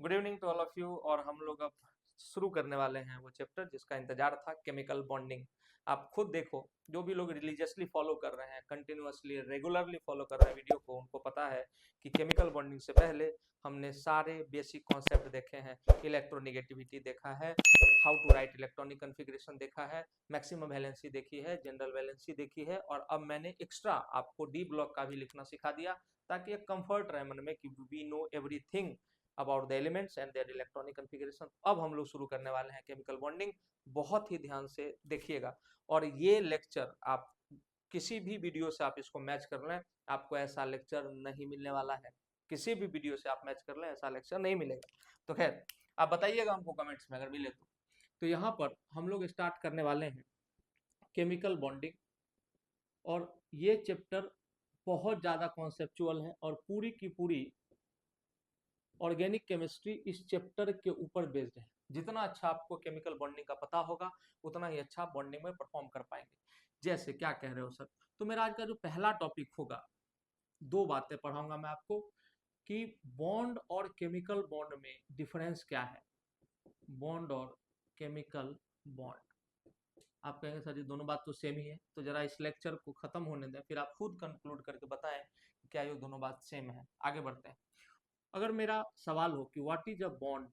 Good evening to all of you. और हम लोग अब शुरू करने वाले हैं वो चैप्टर जिसका इंतजार था, केमिकल बॉन्डिंग। आप खुद देखो, जो भी लोग रिलीजियसली फॉलो कर रहे हैं, कंटिन्यूअसली रेगुलरली फॉलो कर रहे हैं वीडियो को, उनको पता है कि केमिकल बॉन्डिंग से पहले हमने सारे बेसिक कॉन्सेप्ट देखे हैं। इलेक्ट्रोनिगेटिविटी देखा है, how to write electronic configuration देखा है, मैक्सिमम वैलेंसी देखी है, जनरल वैलेंसी देखी है, और अब मैंने एक्स्ट्रा आपको डी ब्लॉक का भी लिखना सिखा दिया, ताकि एक कंफर्ट रहे मन में कि we know everything about the elements and their electronic configuration. अब हम लोग शुरू करने वाले हैं केमिकल बॉन्डिंग। बहुत ही ध्यान से देखिएगा, और ये लेक्चर आप किसी भी वीडियो से आप इसको मैच कर लें, आपको ऐसा लेक्चर नहीं मिलने वाला है। किसी भी वीडियो से आप मैच कर लें, ऐसा लेक्चर नहीं मिलेगा। तो खैर, आप बताइएगा हमको कमेंट्स में अगर मिले तो यहाँ पर हम लोग स्टार्ट करने वाले हैं केमिकल बॉन्डिंग। और ये चैप्टर बहुत ज़्यादा कॉन्सेप्चुअल है और पूरी की पूरी ऑर्गेनिक केमिस्ट्री इस चैप्टर के ऊपर बेस्ड है। जितना अच्छा आपको केमिकल बॉन्डिंग का पता होगा, उतना ही अच्छा बॉन्डिंग में परफॉर्म कर पाएंगे। जैसे क्या कह रहे हो सर? तो मेरा आज का जो पहला टॉपिक होगा, दो बातें पढ़ाऊंगा मैं आपको कि बॉन्ड और केमिकल बॉन्ड में डिफरेंस क्या है। बॉन्ड और केमिकल बॉन्ड, आप कहेंगे सर ये दोनों बात तो सेम ही है, तो जरा इस लेक्चर को खत्म होने दें, फिर आप खुद कंक्लूड करके बताएं क्या ये दोनों बात सेम है। आगे बढ़ते हैं। अगर मेरा सवाल हो कि व्हाट इज अ बॉन्ड,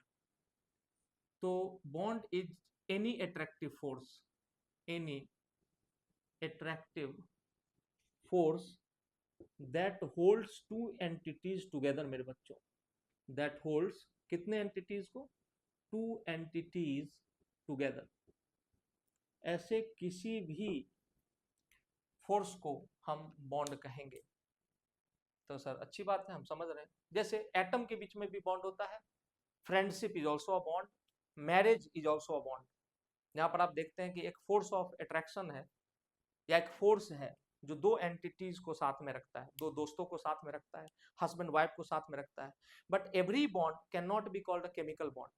तो bond is any attractive force, any attractive force that holds two entities together. मेरे बच्चों, दैट होल्ड्स कितने एंटिटीज को? Two entities together. ऐसे किसी भी फोर्स को हम बॉन्ड कहेंगे। तो सर अच्छी बात है, हम समझ रहे हैं। जैसे एटम के बीच में भी बॉन्ड होता है, friendship is also a bond, marriage is also a bond. यहाँ पर आप देखते हैं कि एक फोर्स ऑफ अट्रैक्शन है, या एक फोर्स है जो दो एंटिटीज को साथ में रखता है, दो दोस्तों को साथ में रखता है, हस्बैंड वाइफ को साथ में रखता है। But every bond can not be called a chemical bond.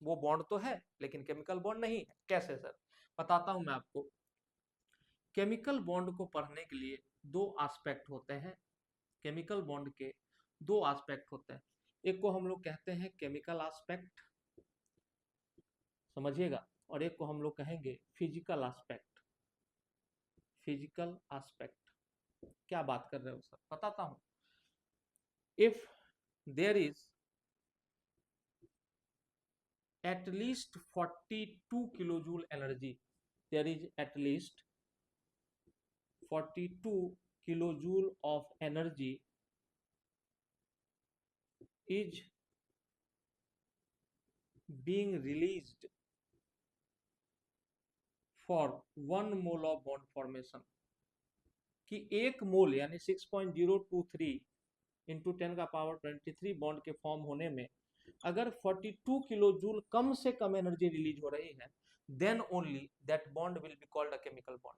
वो बॉन्ड तो है लेकिन केमिकल बॉन्ड नहीं है। कैसे सर? बताता हूं मैं आपको। केमिकल बॉन्ड को पढ़ने के लिए दो एस्पेक्ट होते हैं। केमिकल बॉन्ड के दो एस्पेक्ट होते हैं। एक को हम लोग कहते हैं केमिकल एस्पेक्ट, समझिएगा, और एक को हम लोग कहेंगे फिजिकल एस्पेक्ट। फिजिकल एस्पेक्ट क्या बात कर रहे हो सर? बताता हूं। If there is at least 42 kilojoule energy, there is at least 42 kilojoule of energy is being released for 1 mole of bond formation। कि एक मोल यानी 6.023 इंटू 10⁻23 बॉन्ड के फॉर्म होने में अगर 42 किलो जूल कम से कम एनर्जी रिलीज हो रही है, then only that bond will be called a chemical bond.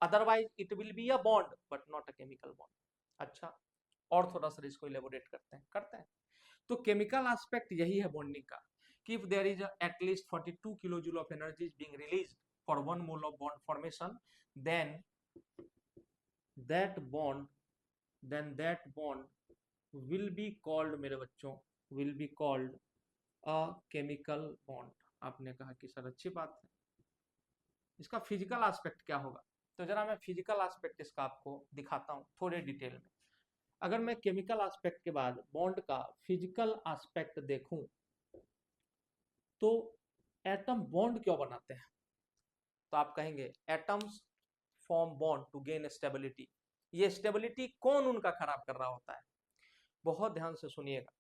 Otherwise it will be a bond but not a chemical bond. अच्छा, और थोड़ा सा इसको इलेबोरेट करते हैं। तो केमिकल एस्पेक्ट यही है बॉन्डिंग का, कि if there is at least 42 kilo joule of energy is being released for 1 mole of bond formation, then that bond that bond will be called, मेरे बच्चों, will be called a chemical bond। आपने कहा कि sir अच्छी बात है, इसका physical aspect क्या होगा? तो जरा मैं फिजिकल एस्पेक्ट इसका आपको दिखाता हूँ थोड़े डिटेल में। अगर मैं केमिकल एस्पेक्ट के बाद बॉन्ड का फिजिकल एस्पेक्ट देखूं, तो एटम बॉन्ड क्यों बनाते हैं? तो आप कहेंगे atoms form bond to gain stability. ये स्टेबिलिटी कौन उनका खराब कर रहा होता है? बहुत ध्यान से सुनिएगा।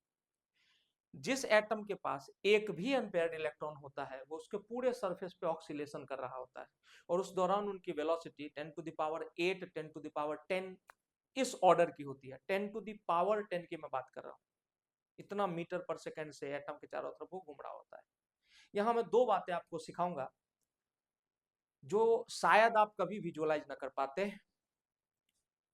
जिस एटम के पास एक भी अनपेयर्ड इलेक्ट्रॉन होता है, वो उसके पूरे सरफेस पे ऑक्सीलेशन कर रहा होता है, और उस दौरान उनकी वेलोसिटी 10⁸, 10⁻10 इस ऑर्डर की होती है। 10⁻10 की मैं बात कर रहा हूँ। इतना मीटर पर सेकेंड से एटम के चारों तरफ वो घूम रहा होता है। यहाँ मैं दो बातें आपको सिखाऊंगा जो शायद आप कभी विजुअलाइज ना कर पाते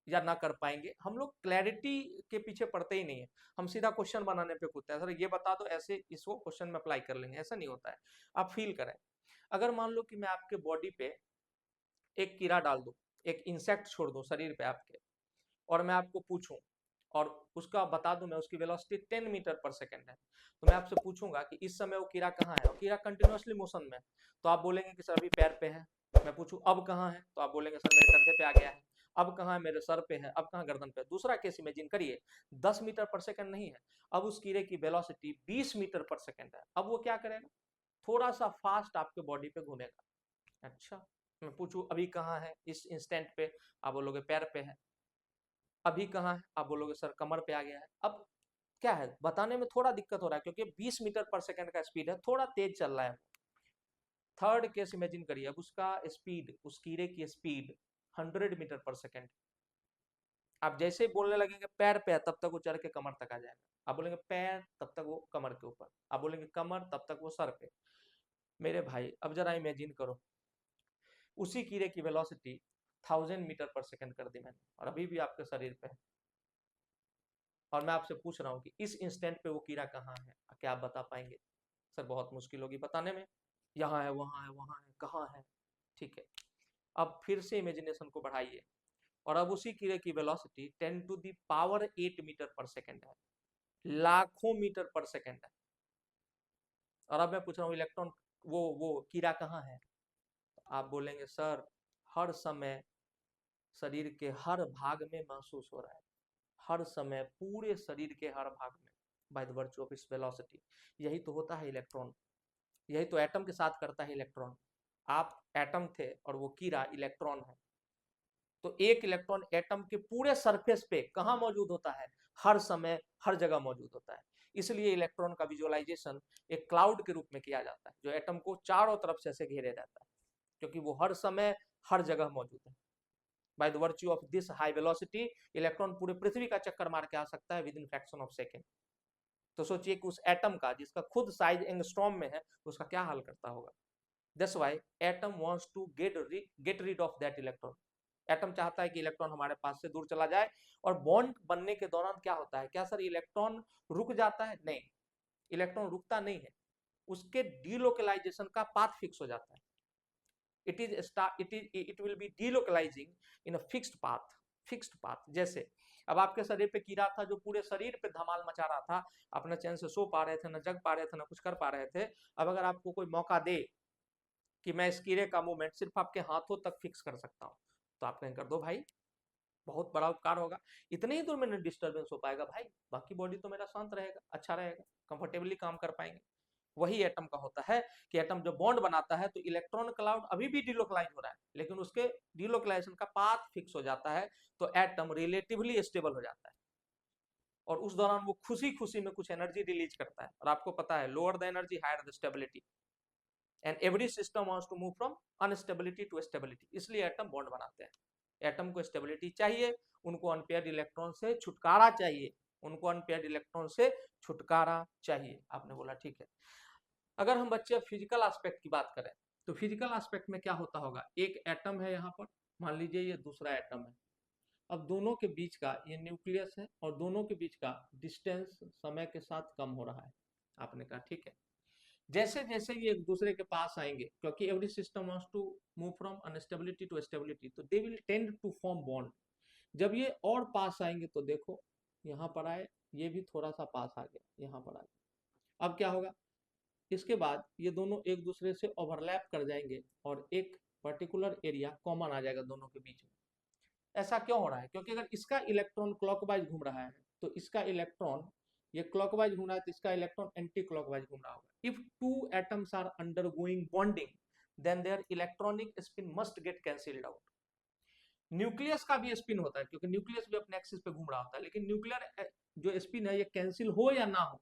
या ना कर पाएंगे। हम लोग क्लैरिटी के पीछे पड़ते ही नहीं है, हम सीधा क्वेश्चन बनाने पे कूदते हैं। सर ये बता दो, ऐसे इसको क्वेश्चन में अप्लाई कर लेंगे, ऐसा नहीं होता है। आप फील करें। अगर मान लो कि मैं आपके बॉडी पे एक कीड़ा डाल दूं, एक इंसेक्ट छोड़ दूं शरीर पे आपके, और मैं आपको पूछूं और उसका बता दूं मैं, उसकी वेलोसिटी 10 मीटर पर सेकंड है। तो मैं आपसे पूछूंगा कि इस समय वो कीड़ा कहाँ है, और कीड़ा कंटिन्यूअसली मोशन में है, तो आप बोलेंगे कि सर अभी पैर पे है। मैं पूछूं अब कहाँ है, तो आप बोलेंगे सर मेरे कंधे पे आ गया है। अब कहाँ है, मेरे सर पे है। अब कहाँ, गर्दन पे। दूसरा केस इमेजिन करिए, 10 मीटर पर सेकंड नहीं है, अब उस कीड़े की वेलोसिटी 20 मीटर पर सेकंड है। अब वो क्या करेगा, थोड़ा सा फास्ट आपके बॉडी पे घूमेगा। अच्छा, मैं पूछूं अभी कहाँ है इस इंस्टेंट पे, आप बोलोगे पैर पे है। अभी कहाँ है, आप बोलोगे सर कमर पे आ गया है। अब क्या है, बताने में थोड़ा दिक्कत हो रहा है, क्योंकि 20 मीटर पर सेकंड का स्पीड है, थोड़ा तेज चल रहा है। थर्ड केस इमेजिन करिए, अब उसका स्पीड, उस कीड़े की स्पीड 100 मीटर पर सेकंड। आप जैसे ही बोलने लगेंगे पैर पे है, तब तक वो चढ़ के कमर तक आ जाएगा। आप बोलेंगे पैर, तब तक वो कमर के ऊपर। आप बोलेंगे कमर, तब तक वो सर पे। मेरे भाई अब जरा इमेजिन करो, उसी कीड़े की वेलोसिटी 1000 मीटर पर सेकंड कर दी मैंने, और अभी भी आपके शरीर पे है। और मैं आपसे पूछ रहा हूँ कि इस इंस्टेंट पे वो कीड़ा कहाँ है, क्या आप बता पाएंगे? सर बहुत मुश्किल होगी बताने में। यहाँ है, वहाँ है, वहाँ है, कहाँ है? ठीक है, अब फिर से इमेजिनेशन को बढ़ाइए, और अब उसी कीड़े की वेलोसिटी 10⁸ मीटर पर सेकंड है, लाखों मीटर पर सेकंड है। और अब मैं पूछ रहा हूँ इलेक्ट्रॉन, वो कीड़ा कहाँ है? तो आप बोलेंगे सर हर समय शरीर के हर भाग में महसूस हो रहा है, हर समय पूरे शरीर के हर भाग में, by the virtue of its velocity. यही तो होता है इलेक्ट्रॉन, यही तो एटम के साथ करता है इलेक्ट्रॉन। आप एटम थे और वो कीड़ा इलेक्ट्रॉन है। तो एक इलेक्ट्रॉन एटम के पूरे सरफेस पे कहाँ मौजूद होता है, हर समय हर जगह मौजूद होता है। इसलिए इलेक्ट्रॉन का विजुअलाइजेशन एक क्लाउड के रूप में किया जाता है, जो एटम को चारों तरफ से ऐसे घेरे रहता है, क्योंकि वो हर समय हर जगह मौजूद है। By the virtue of this high velocity, electron पूरे पृथ्वी का चक्कर मार के आ सकता है with in fraction of second. तो सोचिए कि उस एटम का, जिसका खुद साइज एंगस्ट्रॉम में है, उसका क्या हाल करता होगा। That's why atom wants to get rid of that electron. Atom चाहता है कि इलेक्ट्रॉन हमारे पास से दूर चला जाए। और बॉन्ड बनने के दौरान क्या होता है, क्या सर इलेक्ट्रॉन रुक जाता है? नहीं, इलेक्ट्रॉन रुकता नहीं है, उसके डीलोकलाइजेशन का पाथ फिक्स हो जाता है। It will be delocalising in a fixed path. जैसे अब आपके शरीर पे कीड़ा था, जो पूरे शरीर पे धमाल मचा रहा था, आप न चैन से सो पा रहे थे, न जग पा रहे थे, न कुछ कर पा रहे थे। अब अगर आपको कोई मौका दे कि मैं इस कीड़े का मूवमेंट सिर्फ आपके हाथों तक फिक्स कर सकता हूँ, तो आप कहें कर दो भाई, बहुत बड़ा उपकार होगा। इतने ही दूर में नहीं डिस्टर्बेंस हो पाएगा भाई, बाकी बॉडी तो मेरा शांत रहेगा, अच्छा रहेगा, कंफर्टेबली काम कर पाएंगे। वही एटम का होता है कि एटम जब बॉन्ड बनाता है तो इलेक्ट्रॉन क्लाउड अभी भी डिलोकलाइज हो रहा है, लेकिन उसके डिलोकलाइजेशन का पाथ फिक्स हो जाता है, तो एटम रिलेटिवली स्टेबल हो जाता है। और उस दौरान वो खुशी खुशी में कुछ एनर्जी रिलीज करता है, और आपको पता है lower the energy higher the stability, and every system wants to move from instability to stability. इसलिए एटम बॉन्ड बनाते हैं। एटम को स्टेबिलिटी चाहिए, उनको अनपेयर्ड इलेक्ट्रॉन से छुटकारा चाहिए, उनको अनपेयर्ड इलेक्ट्रॉन से छुटकारा चाहिए। आपने बोला ठीक है। अगर हम बच्चे फिजिकल एस्पेक्ट की बात करें, तो फिजिकल एस्पेक्ट में क्या होता होगा, एक एटम है यहाँ पर, मान लीजिए ये दूसरा एटम है। अब दोनों के बीच का ये न्यूक्लियस है, और दोनों के बीच का डिस्टेंस समय के साथ कम हो रहा है। आपने कहा ठीक है। जैसे जैसे ये एक दूसरे के पास आएंगे, क्योंकि every system wants to move from instability to stability, तो they will tend to form bond. जब ये और पास आएंगे, तो देखो यहाँ पर आए, ये भी थोड़ा सा पास आ गया, यहाँ पर आ गया। अब क्या होगा, इसके बाद ये दोनों एक दूसरे से ओवरलैप कर जाएंगे, और एक पर्टिकुलर एरिया कॉमन आ जाएगा दोनों के बीच में। ऐसा क्यों हो रहा है, क्योंकि अगर इसका इलेक्ट्रॉन क्लॉकवाइज घूम रहा है, तो इसका इलेक्ट्रॉन, ये क्लॉकवाइज घूम रहा है, तो इसका इलेक्ट्रॉन एंटी क्लॉकवाइज घूम रहा होगा। If two atoms are undergoing bonding, then their electronic spin must get cancelled out. Nucleus का भी स्पिन होता है, क्योंकि न्यूक्लियस भी अपने एक्सिस पे घूम रहा होता है, लेकिन न्यूक्लियर जो स्पिन है, ये कैंसिल हो या ना हो,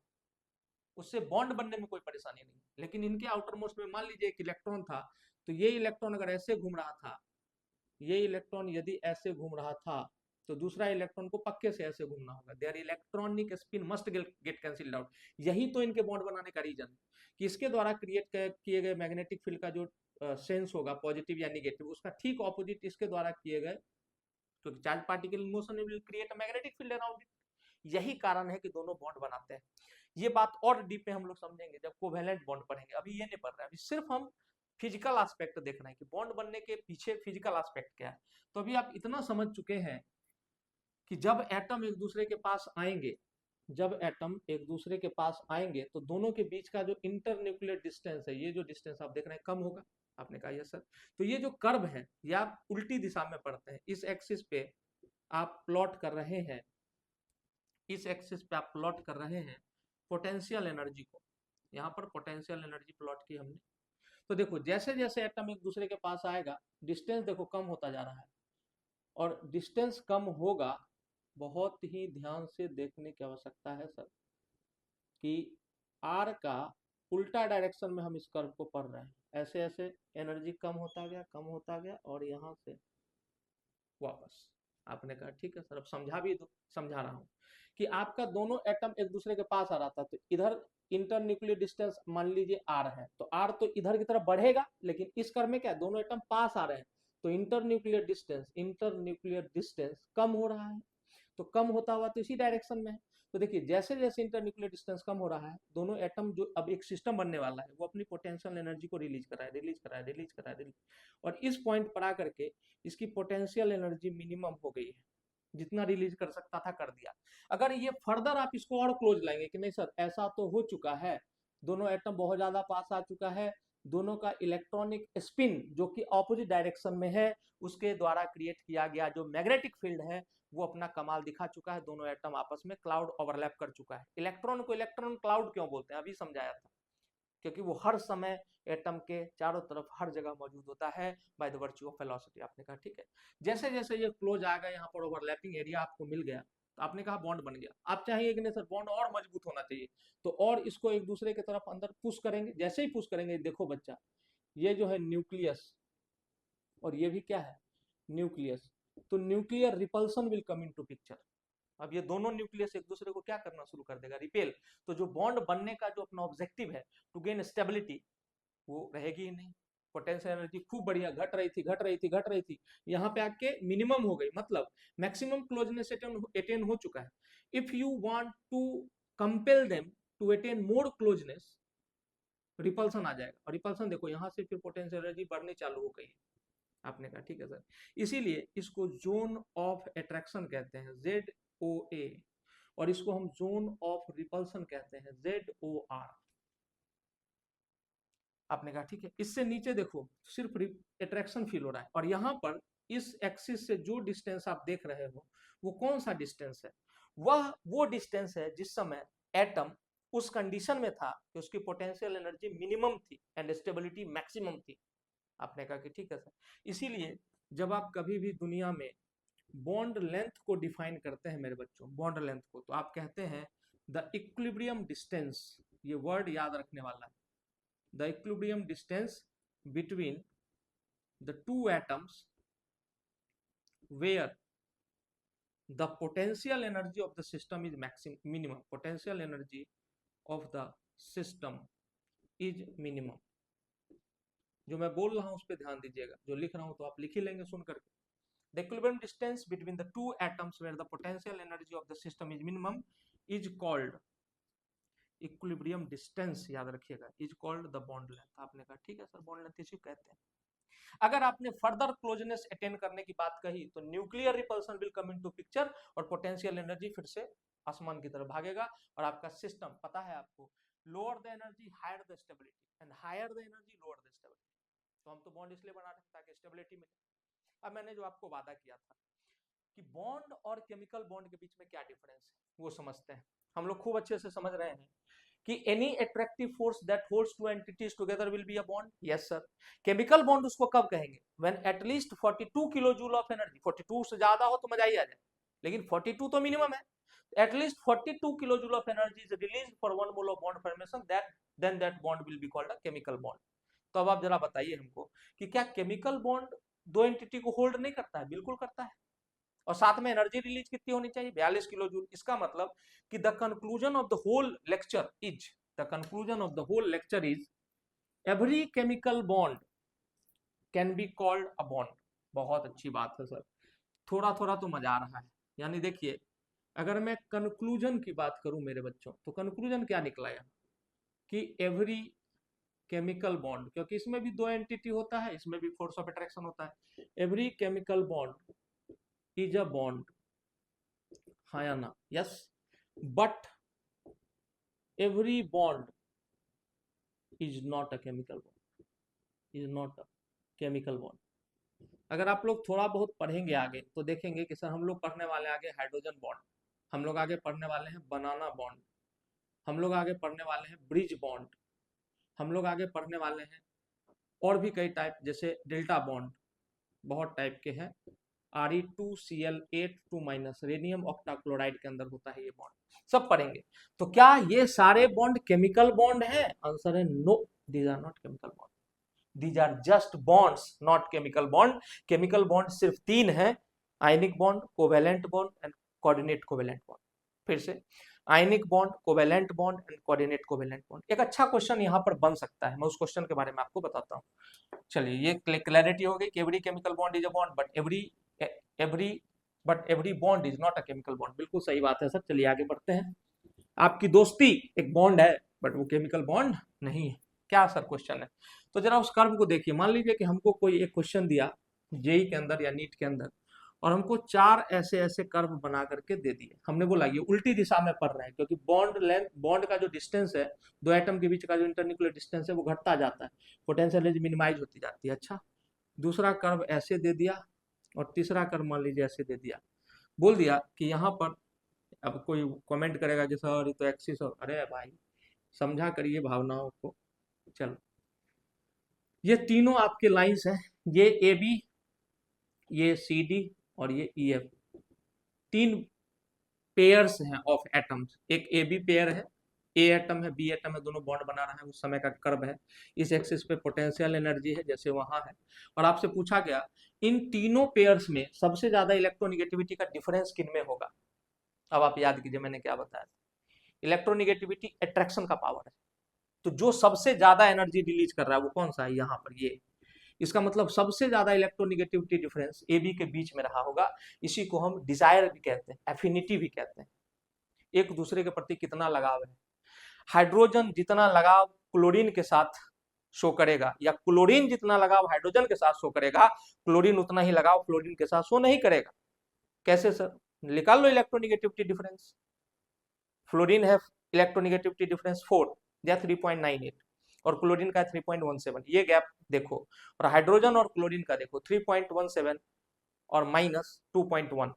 उससे बॉन्ड बनने में कोई परेशानी नहीं। लेकिन इनके आउटर मोस्ट में मान लीजिए एक इलेक्ट्रॉन था, तो ये इलेक्ट्रॉन अगर ऐसे घूम रहा था, ये इलेक्ट्रॉन यदि ऐसे घूम रहा था, तो दूसरा इलेक्ट्रॉन को पक्के से ऐसे घूमना होगा। Their electronic spin must get cancelled out. यही तो इनके बॉन्ड बनाने का रीजन है, कि इसके द्वारा क्रिएट किए गए मैग्नेटिक फील्ड का जो सेंस होगा, पॉजिटिव या निगेटिव, उसका ठीक ऑपोजिट इसके द्वारा किए गए, क्योंकि charge particle in motion will create a magnetic field around it. यही कारण है कि दोनों बॉन्ड बनाते हैं। ये बात और डीप में हम लोग समझेंगे जब कोवेलेंट बॉन्ड पढ़ेंगे, अभी ये नहीं पढ़ रहे हैं, अभी सिर्फ हम फिजिकल एस्पेक्ट देख रहे हैं कि बॉन्ड बनने के पीछे फिजिकल एस्पेक्ट क्या है। तो अभी आप इतना समझ चुके हैं कि जब एटम एक दूसरे के पास आएंगे, जब एटम एक दूसरे के पास आएंगे तो दोनों के बीच का जो इंटर न्यूक्लियर डिस्टेंस है, ये जो डिस्टेंस आप देख रहे हैं कम होगा। आपने कहा यस सर। तो ये जो कर्व है ये आप उल्टी दिशा में पढ़ते हैं, इस एक्सिस पे आप प्लॉट कर रहे हैं, इस एक्सिस पे आप प्लॉट कर रहे हैं पोटेंशियल एनर्जी को। यहाँ पर पोटेंशियल एनर्जी प्लॉट की हमने। तो देखो जैसे जैसे एटम एक दूसरे के पास आएगा डिस्टेंस देखो कम होता जा रहा है, और डिस्टेंस कम होगा, बहुत ही ध्यान से देखने की आवश्यकता है सर कि आर का उल्टा डायरेक्शन में हम इस कर्व को पढ़ रहे हैं। ऐसे ऐसे एनर्जी कम होता गया, कम होता गया, और यहाँ से वापस। आपने कहा ठीक है सर, अब समझा भी दो। समझा रहा हूँ कि आपका दोनों एटम एक दूसरे के पास आ रहा था, तो इधर इंटर न्यूक्लियर डिस्टेंस मान लीजिए आर है, तो आर तो इधर की तरफ बढ़ेगा, लेकिन इस कर्व में क्या है, दोनों एटम पास आ रहे हैं, तो इंटर न्यूक्लियर डिस्टेंस कम हो रहा है। तो कम होता हुआ तो इसी डायरेक्शन में है। तो देखिए जैसे जैसे इंटर न्यूक्लियर डिस्टेंस कम हो रहा है, दोनों एटम जो अब एक सिस्टम बनने वाला है, वो अपनी पोटेंशियल एनर्जी को रिलीज कर रहा है, रिलीज कर रहा है, रिलीज कर रहा है, और इस पॉइंट पर आकर के इसकी पोटेंशियल एनर्जी मिनिमम हो गई है, जितना रिलीज कर सकता था कर दिया। अगर ये फर्दर आप इसको और क्लोज लाएंगे कि नहीं सर ऐसा तो हो चुका है, दोनों एटम बहुत ज्यादा पास आ चुका है, दोनों का इलेक्ट्रॉनिक स्पिन जो कि ऑपोजिट डायरेक्शन में है, उसके द्वारा क्रिएट किया गया जो मैग्नेटिक फील्ड है वो अपना कमाल दिखा चुका है, दोनों एटम आपस में क्लाउड ओवरलैप कर चुका है। इलेक्ट्रॉन को इलेक्ट्रॉन क्लाउड क्यों बोलते हैं, अभी समझाया था, क्योंकि वो हर समय एटम के चारों तरफ हर जगह मौजूद होता है by the virtue of velocity. आपने कहा ठीक है। जैसे जैसे ये क्लोज आ गया, यहाँ पर ओवरलैपिंग एरिया आपको मिल गया, तो आपने कहा बॉन्ड बन गया। आप चाहिए कि नहीं सर बॉन्ड और मजबूत होना चाहिए, तो और इसको एक दूसरे की तरफ अंदर पुश करेंगे। जैसे ही पुश करेंगे देखो बच्चा, ये जो है न्यूक्लियस और ये भी क्या है न्यूक्लियस, तो nuclear repulsion will come into picture. अब ये दोनों न्यूक्लियस एक दूसरे को क्या करना शुरू कर देगा, रिपेल। तो जो बॉन्ड बनने का जो अपना ऑब्जेक्टिव है टू गेन स्टेबिलिटी, वो रहेगी ही नहीं। पोटेंशियल एनर्जी खूब बढ़िया घट रही थी, घट रही थी, घट रही थी, यहाँ पे आके मिनिमम हो गई, मतलब मैक्सिमम क्लोजनेस अटेन हो चुका है। If you want to compel them to attain more closeness, repulsion आ जाएगा, और रिपल्सन देखो यहाँ से फिर पोटेंशियल एनर्जी बढ़नी चालू हो गई। आपने कहा ठीक है सर। इसीलिए इसको जोन ऑफ अट्रैक्शन कहते हैं ZOA, और इसको हम जोन ऑफ रिपल्सन कहते हैं ZOR। आपने कहा ठीक है। इससे नीचे देखो सिर्फ अट्रैक्शन फील हो रहा है, और यहाँ पर इस एक्सिस से जो डिस्टेंस आप देख रहे हो वो कौन सा डिस्टेंस है, वह वो डिस्टेंस है जिस समय एटम उस कंडीशन में था कि उसकी पोटेंशियल एनर्जी मिनिमम थी एंड स्टेबिलिटी मैक्सिमम थी। आपने कहा कि ठीक है सर। इसीलिए जब आप कभी भी दुनिया में बॉन्ड लेंथ को डिफाइन करते हैं मेरे बच्चों, बॉन्ड लेंथ को, तो आप कहते हैं द इक्विलिब्रियम डिस्टेंस, ये वर्ड याद रखने वाला है, the equilibrium distance between the two atoms where the potential energy of the system is minimum, potential energy of the system is minimum। जो मैं बोल रहा हूं उस पर ध्यान दीजिएगा, जो लिख रहा हूं तो आप लिख ही लेंगे सुन करके। The equilibrium distance between the two atoms where the potential energy of the system is minimum is called equilibrium distance, याद रखिएगा, is called the bond length. आपने कहा ठीक है सर, बॉन्ड लेंथ इसी कहते हैं। अगर आपने फर्दर क्लोजनेस अटेन करने की बात कही तो nuclear repulsion will come into picture, और पोटेंशियल एनर्जी फिर से आसमान की तरफ भागेगा, और आपका सिस्टम पता है आपको, lower the energy higher the stability and higher the energy lower the stability. तो हम तो बॉन्ड इसलिए बना रहे हैं ताकि स्टेबिलिटी मिले। अब मैंने जो आपको वादा किया था कि बॉन्ड और केमिकल बॉन्ड के बीच में क्या डिफरेंस है वो समझते हैं। हम लोग खूब अच्छे से समझ रहे हैं कि any attractive force that holds two entities together will be a bond। yes sir। chemical bond उसको कब कहेंगे, when at least 42 kilojoule of energy, 42 से ज्यादा हो तो मजा ही आ जाए, लेकिन 42 तो मिनिमम है, at least 42 kilojoule of energy is released for one mole of bond formation, then that bond will be called a chemical bond। तो अब आप जरा बताइए हमको कि क्या केमिकल बॉन्ड दो एंटिटी को होल्ड नहीं करता है, बिल्कुल करता है, और साथ में एनर्जी रिलीज कितनी होनी चाहिए, 42 किलो जूल। इसका मतलब कि the conclusion of the whole lecture is, the conclusion of the whole lecture is every chemical bond can be called a bond. बहुत अच्छी बात है सर, थोड़ा थोड़ा तो मजा आ रहा है। यानी देखिए अगर मैं कंक्लूजन की बात करूं मेरे बच्चों, तो कंक्लूजन क्या निकला यहाँ कि एवरी केमिकल बॉन्ड, क्योंकि इसमें भी दो एंटिटी होता है, इसमें भी फोर्स ऑफ अट्रैक्शन होता है, every chemical bond is a bond हाँ या ना? Yes, but every bond is not a chemical bond, is not a chemical bond. अगर आप लोग थोड़ा बहुत पढ़ेंगे आगे तो देखेंगे कि सर हम लोग पढ़ने वाले आगे हाइड्रोजन बॉन्ड, हम लोग आगे पढ़ने वाले हैं बनाना बॉन्ड, हम लोग आगे पढ़ने वाले हैं ब्रिज बॉन्ड, हम लोग आगे पढ़ने वाले हैं और भी कई टाइप, जैसे डेल्टा बॉन्ड, बहुत टाइप के हैं। Re2Cl8 2- रेडियम ऑक्टाक्लोराइड के अंदर होता है ये बॉन्ड, सब पढ़ेंगे। तो क्या ये सारे बॉन्ड केमिकल बॉन्ड है? आंसर है no, these are not chemical bond, these are just bonds, not chemical bond. Chemical bond सिर्फ 3 है, ionic bond, covalent bond and coordinate covalent bond. फिर से, ionic bond, covalent bond and coordinate covalent bond. एक अच्छा question यहाँ पर बन सकता है, मैं उस क्वेश्चन के बारे में आपको बताता हूँ। चलिए, ये क्लैरिटी हो गई कि every chemical bond is a bond but every bond is not a chemical bond. बिल्कुल सही बात है सर। चलिए आगे बढ़ते हैं। आपकी दोस्ती एक बॉन्ड है बट वो केमिकल बॉन्ड नहीं है। क्या सर क्वेश्चन है? तो जरा उस कर्व को देखिए। मान लीजिए कि हमको कोई एक क्वेश्चन दिया जेई के अंदर या नीट के अंदर, और हमको 4 ऐसे ऐसे कर्व बना करके दे दिए। हमने बोला ये उल्टी दिशा में पढ़ रहे हैं, क्योंकि बॉन्ड लेंथ, बॉन्ड का जो डिस्टेंस है, दो एटम के बीच का जो इंटरन्यूक्लियर डिस्टेंस है वो घटता जाता है, पोटेंशियल एनर्जी मिनिमाइज होती जाती है। अच्छा, दूसरा कर्व ऐसे दे दिया और तीसरा कर्व मान लीजिए ऐसे दे दिया। बोल दिया कि यहाँ पर, अब कोई कमेंट करेगा कि सर ये तो एक्सिस, और अरे भाई समझा करिए भावनाओं को। चलो, ये तीनों आपके लाइंस हैं, ये ए बी, ये सी डी और ये ई एफ, 3 पेयर्स हैं ऑफ एटम्स। एक ए बी पेयर है, ए एटम है, बी एटम है, दोनों बॉन्ड बना रहे हैं, उस समय का कर्व है। इस एक्सिस पे पोटेंशियल एनर्जी है जैसे वहां है। और आपसे पूछा गया इन तीनों पेयर्स में सबसे ज्यादा इलेक्ट्रोनिगेटिविटी का डिफरेंस किन में होगा। अब आप याद कीजिए मैंने क्या बताया था। इलेक्ट्रोनिगेटिविटी अट्रैक्शन का पावर है, तो जो सबसे ज्यादा एनर्जी रिलीज कर रहा है वो कौन सा है? यहाँ पर ये। इसका मतलब सबसे ज्यादा इलेक्ट्रोनिगेटिविटी डिफरेंस ए बी के बीच में रहा होगा। इसी को हम डिजायर भी कहते हैं, एफिनिटी भी कहते हैं, एक दूसरे के प्रति कितना लगाव है। हाइड्रोजन जितना लगाव क्लोरीन के साथ शो करेगा, या क्लोरीन जितना लगाव हाइड्रोजन के साथ शो करेगा, क्लोरीन उतना ही लगाव फ्लोरीन के साथ शो नहीं करेगा। कैसे सर? निकाल लो इलेक्ट्रोनिगेटिविटी डिफरेंस। फ्लोरीन है इलेक्ट्रोनिगेटिविटी डिफरेंस 4 या 3.98, और क्लोरीन का 3.17। ये गैप देखो, और हाइड्रोजन और क्लोरीन का देखो 3.17 और -2.1।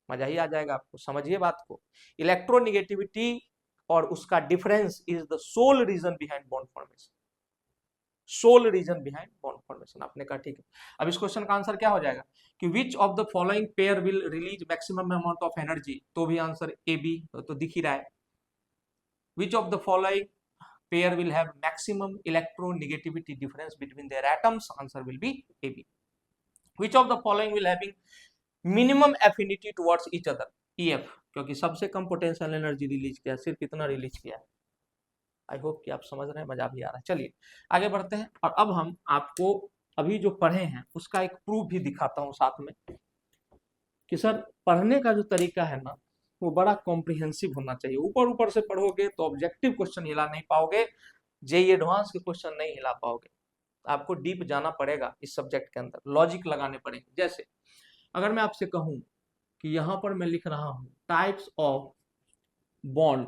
मजा ही आ जाएगा आपको। समझिए बात को, इलेक्ट्रोनिगेटिविटी और उसका difference is the sole reason behind bond formation, sole reason behind bond formation. आपने कहा ठीक है। अब इस क्वेश्चन का आंसर क्या हो जाएगा कि which of the following pair will release maximum amount of energy, तो भी आंसर ए बी तो दिख ही रहा है। Which of the following pair will have maximum electronegativity difference between their atoms, answer will be AB. Which of the following will having minimum affinity towards each other, EF, क्योंकि सबसे कम potential energy release किया, सिर्फ इतना release किया है। I hope कि आप समझ रहे हैं, मजा भी आ रहा है। चलिए आगे बढ़ते हैं, और अब हम आपको अभी जो पढ़े हैं उसका एक प्रूफ भी दिखाता हूँ साथ में, कि सर पढ़ने का जो तरीका है ना वो बड़ा कॉम्प्रिहेंसिव होना चाहिए। ऊपर ऊपर से पढ़ोगे तो ऑब्जेक्टिव क्वेश्चन हिला नहीं पाओगे, जेई एडवांस के क्वेश्चन नहीं हिला पाओगे। आपको डीप जाना पड़ेगा इस सब्जेक्ट के अंदर, लॉजिक लगाने पड़ेंगे। जैसे अगर मैं आपसे कहूं कि यहां पर मैं लिख रहा हूं टाइप्स ऑफ बॉन्ड,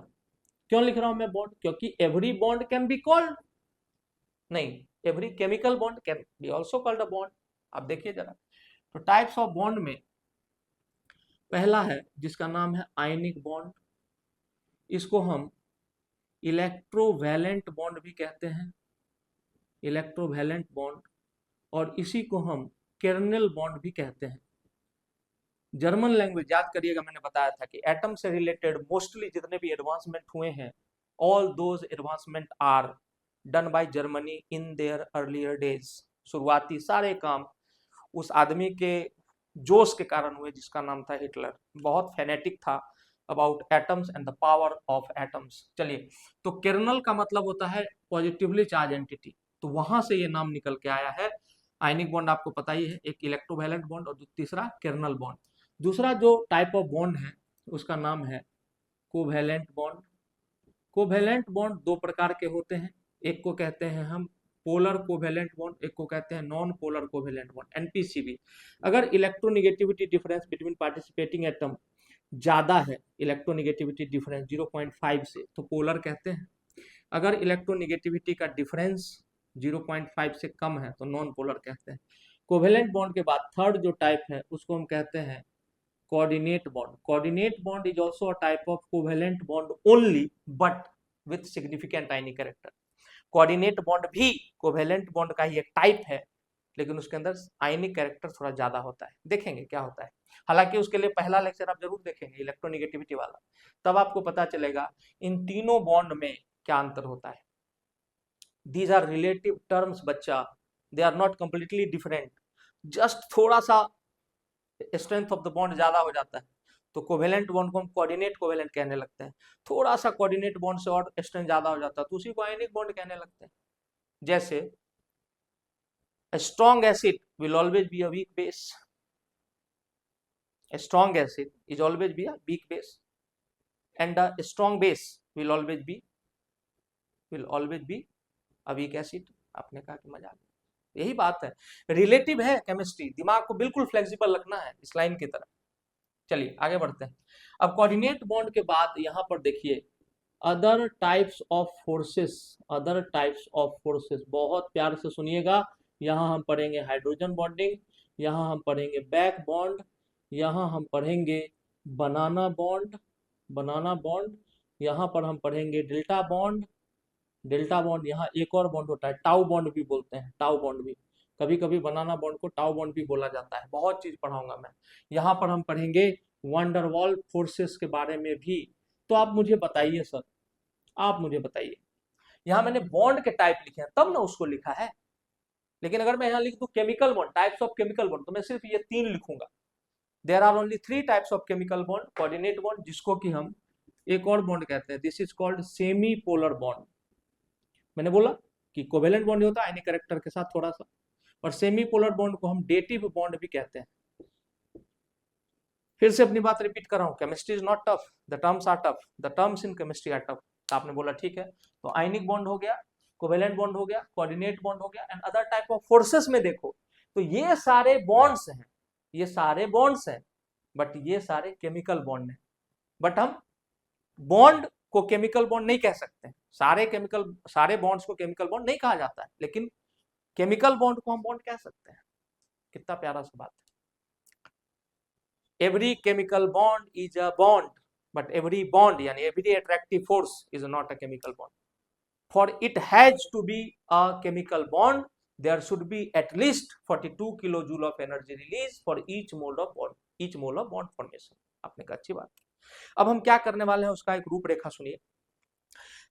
क्यों लिख रहा हूं मैं बॉन्ड? क्योंकि every bond can be called, नहीं, every chemical bond can be also called a bond. आप देखिए जरा, तो टाइप्स ऑफ बॉन्ड में पहला है जिसका नाम है आयनिक बॉन्ड, इसको हम इलेक्ट्रोवैलेंट बॉन्ड भी कहते हैं, इलेक्ट्रोवैलेंट बॉन्ड, और इसी को हम केर्नल बॉन्ड भी कहते हैं। जर्मन लैंग्वेज याद करिएगा, मैंने बताया था कि एटम से रिलेटेड मोस्टली जितने भी एडवांसमेंट हुए हैं, all those advancement are done by Germany in their earlier days. शुरुआती सारे काम उस आदमी के जोश के कारण हुए जिसका नाम था हिटलर। बहुत फेनेटिक था about atoms and the power of atoms. चलिए, तो केर्नल का मतलब होता है पॉजिटिवली चार्ज एंटिटी, तो वहां से ये नाम निकल के आया है। आयनिक बॉन्ड आपको पता ही है, एक इलेक्ट्रोवैलेंट बॉन्ड और तीसरा केर्नल बॉन्ड। दूसरा जो टाइप ऑफ बॉन्ड है उसका नाम है कोवैलेंट बॉन्ड। कोवैलेंट बॉन्ड 2 प्रकार के होते हैं, एक को कहते हैं हम पोलर कोवैलेंट बॉन्ड, एक को कहते हैं नॉन पोलर कोवैलेंट बॉन्ड, एनपीसीबी। अगर electronegativity difference between participating atom ज्यादा है इलेक्ट्रोनिगेटिविटी डिफरेंस 0.5 से तो पोलर कहते हैं। अगर इलेक्ट्रोनिगेटिविटी का डिफरेंस 0.5 से कम है तो नॉन पोलर कहते हैं। कोवेलेंट बॉन्ड के बाद थर्ड जो टाइप है उसको हम कहते हैं coordinate bond. Coordinate bond is also a type of covalent bond only but with significant ionic character. Coordinate bond भी कोवेलेंट बॉन्ड का ही एक टाइप है, लेकिन उसके अंदर आयनिक कैरेक्टर थोड़ा ज्यादा होता है। देखेंगे क्या होता है, हालांकि उसके लिए पहला लेक्चर आप जरूर देखेंगे इलेक्ट्रोनिगेटिविटी वाला, तब आपको पता चलेगा इन तीनों बॉन्ड में क्या अंतर होता है। दीज आर रिलेटिव टर्म्स बच्चा, they are not completely different, just थोड़ा सा स्ट्रेंथ ऑफ द बॉन्ड ज्यादा हो जाता है तो कोवेलेंट बॉन्ड को हम कोऑर्डिनेट कोवेलेंट कहने लगते हैं। थोड़ा सा कोऑर्डिनेट बॉन्ड से और स्ट्रेंथ ज्यादा हो जाता है तो उसी को आयनिक बॉन्ड कहने लगते हैं। जैसे a strong acid will always be a weak base, a strong acid is always be a weak base, and a strong base will always be a weak acid। आपने कहा कि मजा आ गया, यही बात है, रिलेटिव है केमिस्ट्री, दिमाग को बिल्कुल फ्लेक्सिबल रखना है इस लाइन की तरह। चलिए आगे बढ़ते हैं। अब कोऑर्डिनेट बॉन्ड के बाद यहाँ पर देखिए other types of forces, other types of forces, बहुत प्यार से सुनिएगा। यहाँ हम पढ़ेंगे हाइड्रोजन बॉन्डिंग, यहाँ हम पढ़ेंगे बैक बॉन्ड, यहाँ हम पढ़ेंगे बनाना बॉन्ड, बनाना बॉन्ड, यहाँ पर हम पढ़ेंगे डेल्टा बॉन्ड, डेल्टा बॉन्ड। यहाँ एक और बॉन्ड होता है टाउ बॉन्ड भी बोलते हैं, टाउ बॉन्ड भी, कभी कभी बनाना बॉन्ड को टाउ बॉन्ड भी बोला जाता है। बहुत चीज पढ़ाऊंगा मैं। यहाँ पर हम पढ़ेंगे वंडरवॉल फोर्सेस के बारे में भी। तो आप मुझे बताइए सर, आप मुझे बताइए, यहाँ मैंने बॉन्ड के टाइप लिखे हैं तब ना उसको लिखा है, लेकिन अगर मैं यहाँ लिख दूं chemical bond, types of chemical bond, तो मैं सिर्फ ये 3 लिखूंगा। There are only 3 types of chemical bond. Coordinate bond जिसको कि हम एक और बॉन्ड कहते हैं, this is called semi polar bond. मैंने बोला कि कोवेलेंट बॉन्ड होता है आयनिक कैरेक्टर के साथ थोड़ा सा, और सेमी पोलर बॉन्ड को हम डेटिव बॉन्ड भी कहते हैं। फिर से अपनी बात रिपीट कर रहा हूँ, chemistry is not tough, the terms are tough, the terms in chemistry are tough. आपने बोला ठीक है, तो आयनिक बॉन्ड हो गया, कोवेलेंट बॉन्ड हो गया, कोऑर्डिनेट बॉन्ड हो गया, and other type of forces में देखो तो ये सारे बॉन्ड्स हैं, ये सारे बॉन्ड्स हैं, बट ये सारे केमिकल बॉन्ड हैं। बट हम बॉन्ड को केमिकल बॉन्ड नहीं कह सकते, सारे बॉन्ड्स को केमिकल बॉन्ड नहीं कहा जाता है, लेकिन केमिकल बॉन्ड को हम बॉन्ड कह सकते हैं। कितना प्यारा सा बात है। Every chemical bond is a bond, but every bond यानी every attractive force is not a chemical bond. For it has to be a chemical bond, there should be at least 42 kilojoule of energy release for each mole of bond formation। आपने कहा अच्छी बात। अब हम क्या करने वाले हैं उसका एक रूपरेखा सुनिए।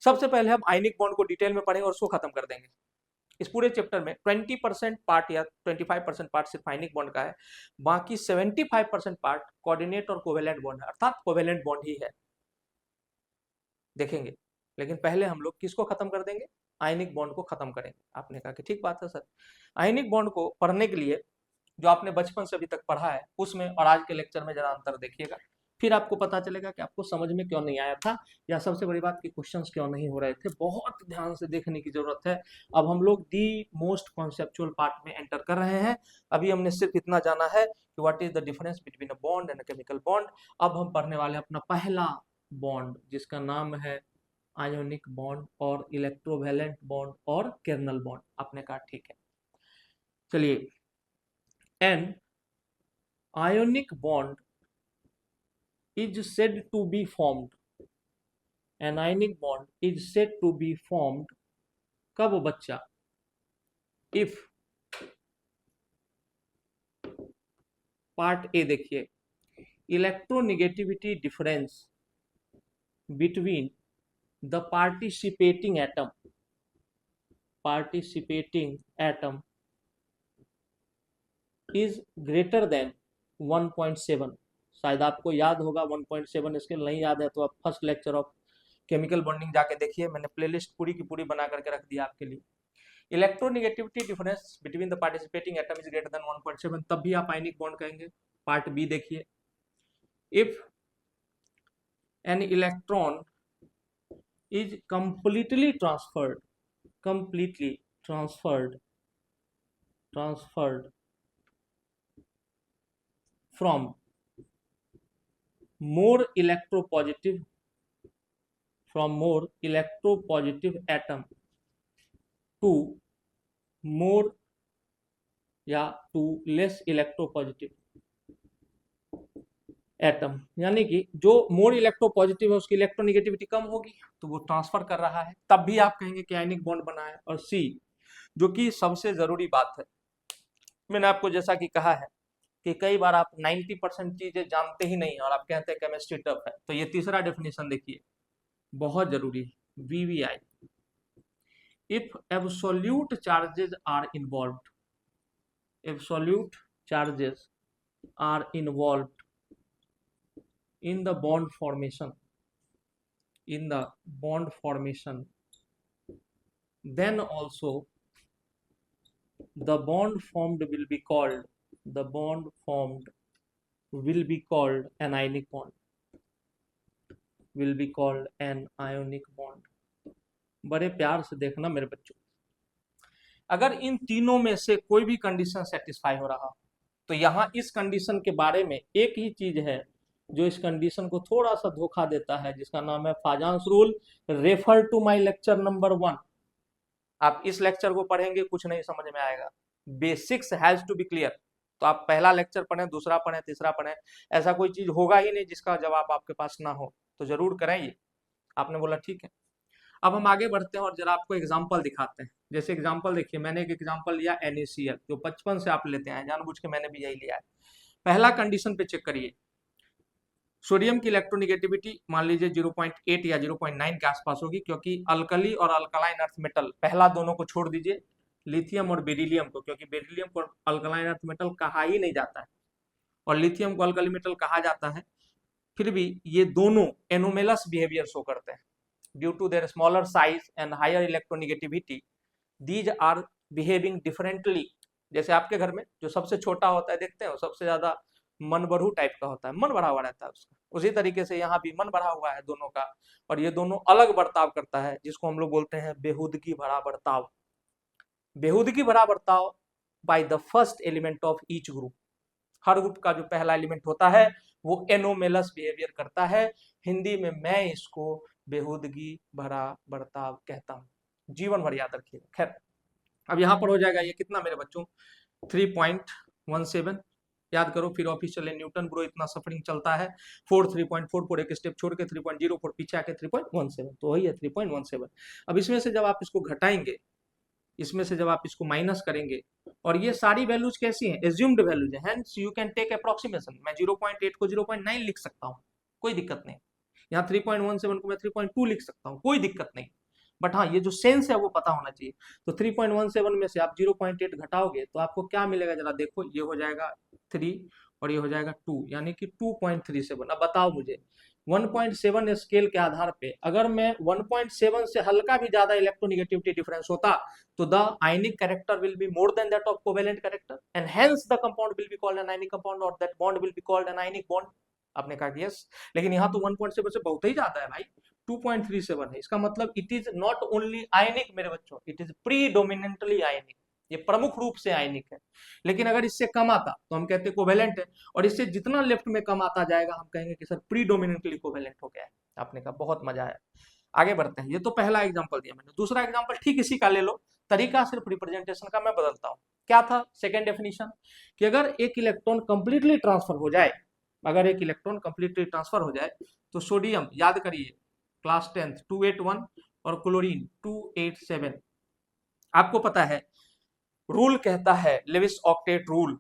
सबसे पहले हम आयनिक बॉन्ड को डिटेल में पढ़ेंगे और उसको खत्म कर देंगे। इस पूरे चैप्टर में 20% पार्ट या 25% पार्ट सिर्फ आयनिक बॉन्ड का है, बाकी 75% पार्ट कोऑर्डिनेट और कोवेलेंट बॉन्ड है, अर्थात कोवेलेंट बॉन्ड ही है, देखेंगे। लेकिन पहले हम लोग किसको खत्म कर देंगे, आयनिक बॉन्ड को खत्म करेंगे। आपने कहा कि ठीक बात है सर। आयनिक बॉन्ड को पढ़ने के लिए जो आपने बचपन से अभी तक पढ़ा है उसमें और आज के लेक्चर में जरा अंतर देखिएगा, फिर आपको पता चलेगा कि आपको समझ में क्यों नहीं आया था, या सबसे बड़ी बात कि क्वेश्चंस क्यों नहीं हो रहे थे। बहुत ध्यान से देखने की जरूरत है। अब हम लोग दी मोस्ट कॉन्सेप्चुअल पार्ट में एंटर कर रहे हैं। अभी हमने सिर्फ इतना जाना है कि what is the difference between a bond and a chemical bond. अब हम पढ़ने वाले हैं अपना पहला बॉन्ड जिसका नाम है आयोनिक बॉन्ड और इलेक्ट्रोवैलेंट बॉन्ड और केर्नल बॉन्ड। आपने कहा ठीक है। चलिए, N ionic bond is said to be formed, an ionic bond is said to be formed कब बच्चा, if पार्ट ए देखिए, electronegativity difference between the participating atom is greater than 1.7। शायद आपको याद होगा 1.7 स्केल, नहीं याद है तो आप first lecture of chemical bonding जाके देखिए, मैंने प्लेलिस्ट पूरी की पूरी बना करके रख दिया आपके लिए। Electronegativity difference between the participating atom is greater than 1.7, तब भी आप आयनिक बॉन्ड कहेंगे। पार्ट बी देखिए, if an electron is completely transferred from more electropositive from more electropositive atom to more या टू लेस इलेक्ट्रोपॉजिटिव एटम, यानी कि जो more electropositive है उसकी इलेक्ट्रोनेगेटिविटी कम होगी तो वो ट्रांसफर कर रहा है, तब भी आप कहेंगे कि आयनिक बॉन्ड बना है। और सी, जो कि सबसे जरूरी बात है, मैंने आपको जैसा कि कहा है कि कई बार आप 90% चीजें जानते ही नहीं और आप कहते हैं केमिस्ट्री टफ है, तो ये तीसरा डेफिनेशन देखिए, बहुत जरूरी है, VVI, if absolute charges are involved, absolute charges are involved in the bond formation, then also the bond formed will be called an ionic bond, बड़े प्यार से देखना मेरे बच्चों, अगर इन तीनों में से कोई भी कंडीशन सेटिस्फाई हो रहा तो यहाँ इस कंडीशन के बारे में एक ही चीज है जो इस कंडीशन को थोड़ा सा धोखा देता है, जिसका नाम है Fajans rule. Refer to my lecture number 1। आप इस लेक्चर को पढ़ेंगे कुछ नहीं समझ में आएगा, basics has to be clear. तो आप पहला लेक्चर पढ़ें, दूसरा पढ़ें, तीसरा पढ़ें, ऐसा कोई चीज होगा ही नहीं जिसका जवाब आपके पास ना हो, तो जरूर करें ये। आपने बोला ठीक है। अब हम आगे बढ़ते हैं और जरा आपको एग्जाम्पल दिखाते हैं। जैसे एग्जाम्पल देखिए, मैंने एक एग्जाम्पल लिया NaCl, जो बचपन से आप लेते हैं, जानबूझ के मैंने भी यही लिया है। पहला कंडीशन पे चेक करिए, सोडियम की इलेक्ट्रोनिगेटिविटी मान लीजिए 0.8 या 0.9 के आसपास होगी, क्योंकि अल्कली और अल्कलाइन अर्थ मेटल, पहला दोनों को छोड़ दीजिए, लिथियम और बेरिलियम को, क्योंकि बेरिलियम को अल्कलाइन अर्थ मेटल कहा ही नहीं जाता है और लिथियम को अल्कली मेटल कहा जाता है, फिर भी ये दोनों एनोमेलस बिहेवियर शो करते हैं। Due to their smaller size and higher electronegativity, these are behaving differently. जैसे आपके घर में जो सबसे छोटा होता है देखते हैं, वो सबसे ज्यादा मन बढ़ू टाइप का होता है, मन बढ़ा हुआ रहता है उसका, उसी तरीके से यहाँ भी मन बढ़ा हुआ है दोनों का, और ये दोनों अलग बर्ताव करता है, जिसको हम लोग बोलते हैं बेहूदगी भरा बर्ताव। बेहूदगी भरा बर्ताव by the first element of each group. Her group का जो पहला एलिमेंट होता है वो एनोमेलस बिहेवियर करता है। हिंदी में मैं इसको बेहूदगी भरा बर्ताव कहता हूँ, जीवन भर याद रखिएगा। खैर, अब यहाँ पर हो जाएगा ये कितना मेरे बच्चों, 3.17। याद करो, फिर ऑफिस चले न्यूटन ब्रो, इतना सफरिंग चलता है। 3.44, एक स्टेप छोड़ के 3.04, पीछे आके 3.17, तो वही है 3.17। अब इसमें से जब आप इसको घटाएंगे, इसमें से जब आप इसको माइनस करेंगे, और ये सारी वैल्यूज कैसी हैं, एज्यूम्ड वैल्यूज है, hence you can take approximation. मैं 0.8 को 0.9 लिख सकता हूँ, कोई दिक्कत नहीं। यहाँ 3.17 को मैं 3.2 लिख सकता हूँ, कोई दिक्कत नहीं। बट हाँ, ये जो सेंस है वो पता होना चाहिए। तो 3.17 में से आप 0.8 घटाओगे तो आपको क्या मिलेगा, जरा देखो, ये हो जाएगा 3 और ये हो जाएगा 2, यानी कि 2.37। अब बताओ मुझे, 1.7 स्केल के आधार पे अगर मैं 1.7 से हल्का भी ज्यादा इलेक्ट्रोनिगेटिविटी डिफरेंस होता तो the ionic character will be more than that of covalent character and hence the compound will be called an ionic compound और that bond will be called an ionic bond. आपने कहा कि yes, लेकिन यहाँ तो 1.7 से बहुत ही ज्यादा है भाई, 2.37 है। इसका मतलब इट इज नॉट ओनली आयनिक मेरे बच्चों, इट इज प्रीडोमिनेंटली आयनिक, ये प्रमुख रूप से आयनिक है। लेकिन अगर इससे कम आता तो हम कहते कोवेलेंट है, और इससे जितना लेफ्ट में कम आता जाएगा हम कहेंगे कि सर प्रीडोमिनेंटली कोवेलेंट हो गया है। आपने कहा बहुत मजा आया। आगे बढ़ते हैं, ये तो पहला एग्जांपल दिया मैंने। दूसरा एग्जांपल ठीक इसी का ले लो, तरीका सिर्फ रिप्रेजेंटेशन का मैं बदलता हूं। क्या था सेकेंड डेफिनेशन, कि अगर एक इलेक्ट्रॉन कंप्लीटली ट्रांसफर हो जाए, अगर एक इलेक्ट्रॉन कंप्लीटली ट्रांसफर हो जाए तो सोडियम, याद करिए क्लास 10th 281 और क्लोरीन 287। आपको पता है रूल कहता है, लेविस ऑक्टेट रूल,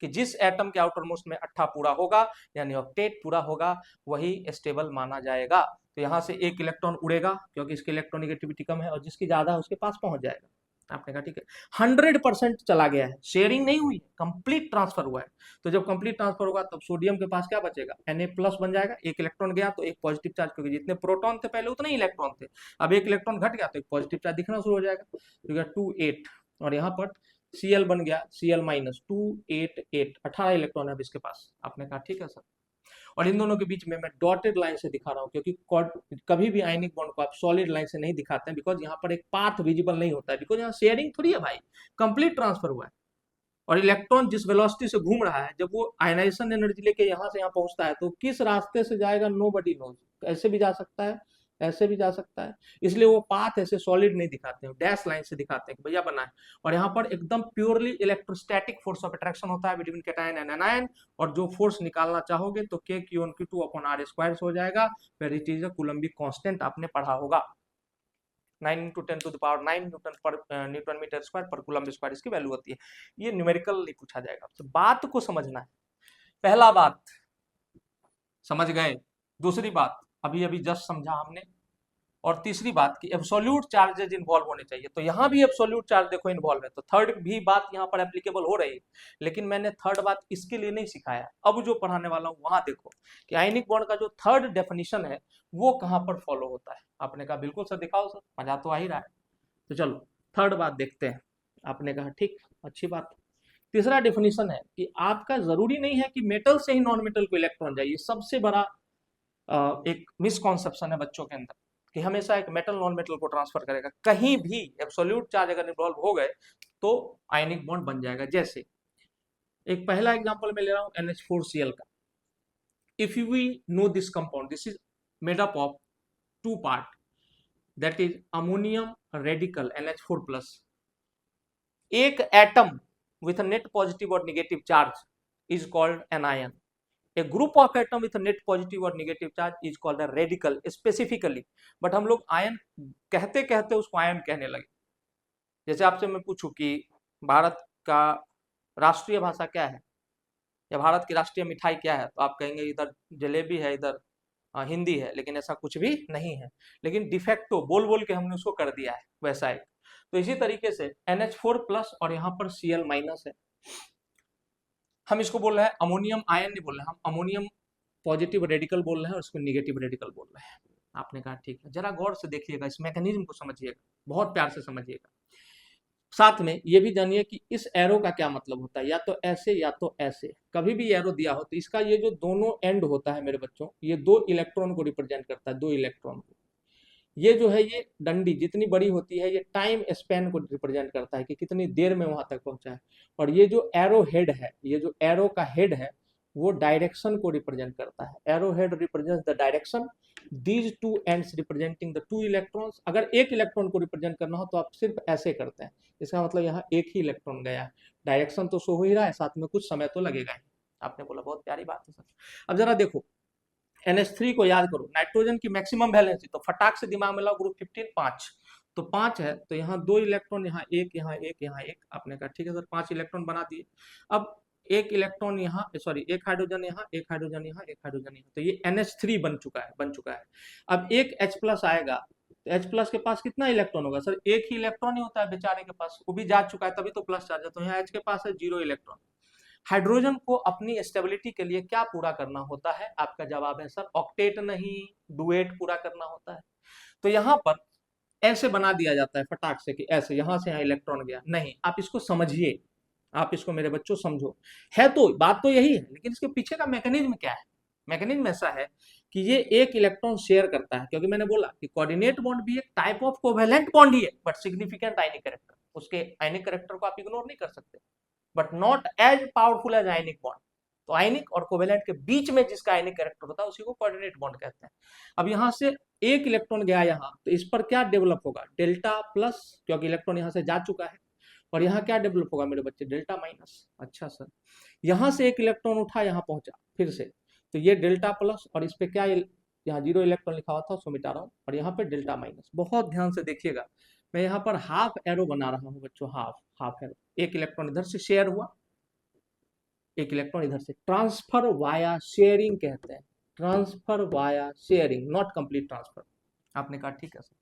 कि जिस एटम के आउटर मोस्ट में 8 पूरा होगा यानी ऑक्टेट पूरा होगा वही स्टेबल माना जाएगा। तो यहाँ से एक इलेक्ट्रॉन उड़ेगा क्योंकि इसकी इलेक्ट्रोनिगेटिविटी कम है, और जिसकी ज्यादा है उसके पास पहुंच जाएगा। आपने कहा ठीक है, 100% चला गया है, शेयरिंग नहीं हुई, कंप्लीट ट्रांसफर हुआ है। तो जब कंप्लीट ट्रांसफर होगा तब सोडियम के पास क्या बचेगा, Na+ बन जाएगा। एक इलेक्ट्रॉन गया तो एक पॉजिटिव चार्ज, क्योंकि जितने प्रोटॉन थे पहले उतने ही इलेक्ट्रॉन थे, अब एक इलेक्ट्रॉन घट गया तो एक पॉजिटिव चार्ज दिखना शुरू हो जाएगा। तो 2 8 और यहाँ पर Cl बन गया Cl- 288, 18 इलेक्ट्रॉन है अब इसके पास। आपने कहा ठीक है सर, और इन दोनों के बीच में मैं डॉटेड लाइन से दिखा रहा हूं, क्योंकि कभी भी आयनिक बॉन्ड को आप सॉलिड लाइन से नहीं दिखाते हैं, बिकॉज यहाँ पर एक पाथ विजिबल नहीं होता है, बिकॉज यहाँ शेयरिंग थोड़ी है भाई, कंप्लीट ट्रांसफर हुआ है। और इलेक्ट्रॉन जिस वेलोसिटी से घूम रहा है, जब वो आयनाइजेशन एनर्जी लेके यहाँ से यहाँ पहुंचता है तो किस रास्ते से जाएगा, नोबडी नोज। ऐसे भी जा सकता है, ऐसे भी जा सकता है, इसलिए वो पाथ ऐसे सॉलिड नहीं दिखाते हैं, डैश लाइन से दिखाते हैं कि भैया बना है। और यहाँ पर एकदम purely electrostatic force of attraction होता है बिटवीन कैटायन एंड एनायन, और जो फोर्स निकालना चाहोगे तो K Q one Q two upon R square हो जाएगा। फिर it is a coulombic constant, आपने पढ़ा होगा 9 × 10⁹ न्यूटन पर न्यूटन मीटर स्क्वायर पर कूलम्ब स्क्वायर इसकी वैल्यू होती है। ये न्यूमेरिकल नहीं पूछा जाएगा, तो बात को समझना है। पहला बात समझ गए, दूसरी बात अभी अभी जस्ट समझा हमने, और तीसरी बात कि एब्सोल्यूट चार्जेज इन्वॉल्व होने चाहिए। तो यहाँ भी एब्सोल्यूट चार्ज देखो इन्वॉल्व है, तो थर्ड भी बात यहाँ पर एप्लीकेबल हो रही है, लेकिन मैंने थर्ड बात इसके लिए नहीं सिखाया। अब जो पढ़ाने वाला हूँ वहां देखो कि आयनिक बॉन्ड का जो थर्ड डेफिनेशन है वो कहाँ पर फॉलो होता है। आपने कहा बिल्कुल सर दिखाओ सर, मजा तो आ ही रहा है। तो चलो थर्ड बात देखते हैं। आपने कहा ठीक, अच्छी बात। तीसरा डेफिनेशन है कि आपका जरूरी नहीं है कि मेटल से ही नॉन मेटल को इलेक्ट्रॉन जाए। ये सबसे बड़ा एक मिसकॉन्सेप्शन है बच्चों के अंदर कि हमेशा एक मेटल नॉन मेटल को ट्रांसफर करेगा। कहीं भी एब्सोल्यूट चार्ज अगर इन्वॉल्व हो गए तो आयनिक बॉन्ड बन जाएगा। जैसे एक पहला एग्जांपल मैं ले रहा हूं NH4Cl का। If we know this compound, this is made up of two part, that is ammonium radical NH4+, एक atom with a net positive or negative charge is called an ion. A group of atom with a net positive or negative charge is called a radical specifically. But हम लोग ion कहते कहते उसको ion कहने लगे। जैसे आपसे मैं पूछूं कि भारत का राष्ट्रीय भाषा क्या है या भारत की राष्ट्रीय मिठाई क्या है, तो आप कहेंगे इधर जलेबी है, इधर हिंदी है, लेकिन ऐसा कुछ भी नहीं है। लेकिन डिफेक्टो बोल बोल के हमने उसको कर दिया है वैसा एक। तो इसी तरीके से NH4+ और यहाँ पर Cl- है, हम इसको बोल रहे हैं अमोनियम आयन नहीं बोल रहे हैं, हम अमोनियम पॉजिटिव रेडिकल बोल रहे हैं और इसको निगेटिव रेडिकल बोल रहे हैं। आपने कहा ठीक है, जरा गौर से देखिएगा, इस मैकेनिज्म को समझिएगा, बहुत प्यार से समझिएगा। साथ में ये भी जानिए कि इस एरो का क्या मतलब होता है, या तो ऐसे या तो ऐसे। कभी भी एरो दिया हो तो इसका ये जो दोनों एंड होता है मेरे बच्चों, ये 2 इलेक्ट्रॉन को रिप्रेजेंट करता है, 2 इलेक्ट्रॉन को। ये जो है ये डंडी जितनी बड़ी होती है ये टाइम स्पैन को रिप्रेजेंट करता है कि कितनी देर में वहां तक पहुंचा है। और ये जो एरो हेड है, ये जो एरो का हेड है वो डायरेक्शन को रिप्रेजेंट करता है। Arrow head represents the direction, these two ends representing the 2 electrons. अगर एक इलेक्ट्रॉन को रिप्रेजेंट करना हो तो आप सिर्फ ऐसे करते हैं, इसका मतलब यहाँ एक ही इलेक्ट्रॉन गया है। डायरेक्शन तो शो हो ही रहा है, साथ में कुछ समय तो लगेगा ही। आपने बोला बहुत प्यारी बात है सर। अब जरा देखो NH3 को याद करो, नाइट्रोजन की मैक्सिमम वैलेंसी, तो फटाक से दिमाग में लाओ ग्रुप 15 5, तो 5 है, तो यहाँ 2 इलेक्ट्रॉन, यहाँ एक, यहाँ एक, यहाँ एक। आपने कहा ठीक है सर, 5 इलेक्ट्रॉन बना दिए। अब एक इलेक्ट्रॉन यहाँ, सॉरी एक हाइड्रोजन यहाँ, एक हाइड्रोजन यहाँ, एक हाइड्रोजन यहाँ, तो ये NH3 बन चुका है। अब एक H+ आएगा, तो H+ के पास कितना इलेक्ट्रॉन होगा सर? एक ही इलेक्ट्रॉन ही होता है बेचारे के पास, वो भी जा चुका है तभी तो प्लस चार्ज है। तो यहाँ H के पास है 0 इलेक्ट्रॉन। हाइड्रोजन को अपनी स्टेबिलिटी के लिए क्या पूरा करना होता है? आपका जवाब है सर ऑक्टेट नहीं, डुएट पूरा करना होता है। तो यहाँ पर ऐसे बना दिया जाता है फटाक से कि ऐसे यहां से यहाँ इलेक्ट्रॉन गया, नहीं, आप इसको समझिए, आप इसको मेरे बच्चों समझो। है तो बात तो यही है, लेकिन इसके पीछे का मैकेनिज्म क्या है? मैकेनिज्म ऐसा है कि ये एक इलेक्ट्रॉन शेयर करता है, क्योंकि मैंने बोला कि कोऑर्डिनेट बॉन्ड भी एक टाइप ऑफ कोवेलेंट बॉन्ड ही है, बट सिग्निफिकेंट आयनिक कैरेक्टर, उसके आयनिक कैरेक्टर को आप इग्नोर नहीं कर सकते, but not as powerful as ionic bond. तो आयनिक और कोवेलेंट के बीच में जिसका आयनिक कैरेक्टर होता है उसी को कोऑर्डिनेट बॉन्ड कहते हैं। अब यहाँ से एक इलेक्ट्रॉन गया यहाँ, तो इस पर क्या डेवलप होगा? डेल्टा+, क्योंकि इलेक्ट्रॉन यहाँ से जा चुका है। और यहाँ क्या डेवलप होगा मेरे बच्चे? डेल्टा-। अच्छा सर, यहाँ से एक इलेक्ट्रॉन उठा, यहाँ पहुंचा फिर से, तो ये डेल्टा+, और इस पे क्या, यहाँ 0 इलेक्ट्रॉन लिखा हुआ था उसको मिटा रहा हूँ, और यहाँ पे डेल्टा-। बहुत ध्यान से देखिएगा, मैं यहाँ पर हाफ एरो बना रहा हूँ बच्चों, हाफ एरो। एक इलेक्ट्रॉन इधर से शेयर हुआ, एक इलेक्ट्रॉन इधर से, ट्रांसफर वाया शेयरिंग कहते हैं, transfer via sharing, not complete transfer. आपने कहा ठीक है सर।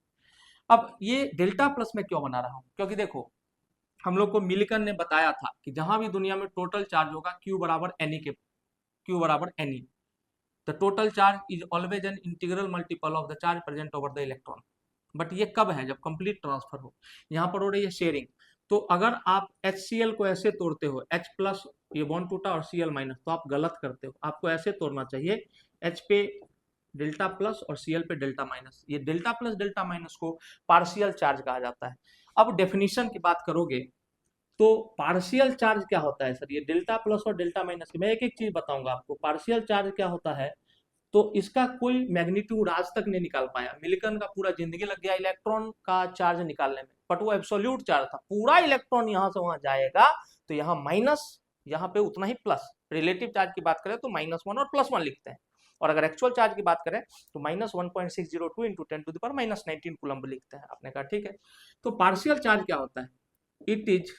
अब ये डेल्टा+ में क्यों बना रहा हूं? क्योंकि देखो हम लोग को मिल्टन ने बताया था कि जहां भी दुनिया में टोटल चार्ज होगा Q बराबर Ne के, Q बराबर Ne, the total charge is always an integral multiple of the charge present over the electron. But ये कब है? जब कंप्लीट ट्रांसफर हो। यहाँ पर हो रही है शेयरिंग। तो अगर आप HCl को ऐसे तोड़ते हो, H+ ये बॉन्ड टूटा और Cl-, तो आप गलत करते हो। आपको ऐसे तोड़ना चाहिए, H पे डेल्टा+ और Cl पे डेल्टा-। ये डेल्टा+, डेल्टा- को पार्शियल चार्ज कहा जाता है। अब डेफिनेशन की बात करोगे तो पार्शियल चार्ज क्या होता है सर? ये डेल्टा प्लस और डेल्टा माइनस की मैं एक एक चीज बताऊंगा आपको। पार्शियल चार्ज क्या होता है, तो इसका कोई मैग्नीट्यूड आज तक नहीं निकाल पाया। मिल्टन का पूरा जिंदगी लग गया इलेक्ट्रॉन का चार्ज निकालने में, बट वो एब्सोल्यूट चार्ज था। पूरा इलेक्ट्रॉन यहां से वहां जाएगा तो यहाँ माइनस, यहाँ पे उतना ही प्लस। रिलेटिव चार्ज की बात करें तो -1 और +1 लिखते हैं, और अगर एक्चुअल चार्ज की बात करें तो -1.602 इंटू 10⁻19 कूलम्ब लिखते हैं। आपने कहा ठीक है। तो पार्शियल चार्ज क्या होता है? It is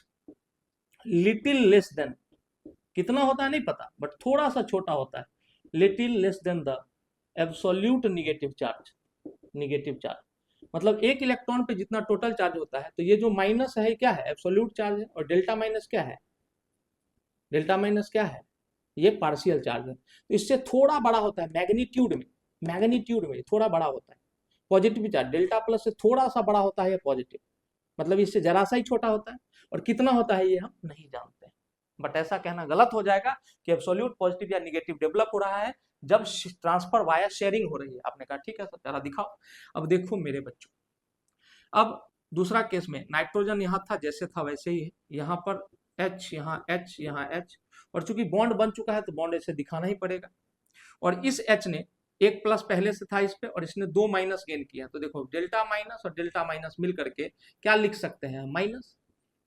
little less than, कितना होता है नहीं पता, बट थोड़ा सा छोटा होता है, little less than the absolute negative charge. Negative charge मतलब एक इलेक्ट्रॉन पे जितना टोटल चार्ज होता है, तो ये जो माइनस है क्या है? एब्सोल्यूट चार्ज है। और डेल्टा माइनस क्या है? डेल्टा माइनस क्या है? ये पार्शियल चार्ज है। तो इससे थोड़ा बड़ा होता है मैग्नीट्यूड में, मैग्नीट्यूड में थोड़ा बड़ा होता है। पॉजिटिव चार्ज डेल्टा प्लस से थोड़ा सा बड़ा होता है ये पॉजिटिव, मतलब इससे जरा सा ही छोटा होता है। और कितना होता है ये हम नहीं जानते हैं, बट ऐसा कहना गलत हो जाएगा कि एब्सोल्यूट पॉजिटिव या निगेटिव डेवलप हो रहा है जब ट्रांसफर वाया शेयरिंग हो रही है। आपने कहा ठीक है सर, जरा दिखाओ। अब देखो मेरे बच्चों, अब दूसरा केस में नाइट्रोजन यहाँ था जैसे था वैसे ही है, यहाँ पर H, यहाँ H, यहाँ H, और चूंकि बॉन्ड बन चुका है तो बॉन्ड ऐसे दिखाना ही पड़ेगा। और इस H ने एक प्लस पहले से था इस पे, और इसने 2 माइनस गेन किया। तो देखो डेल्टा माइनस और डेल्टा माइनस मिल करके क्या लिख सकते हैं? माइनस,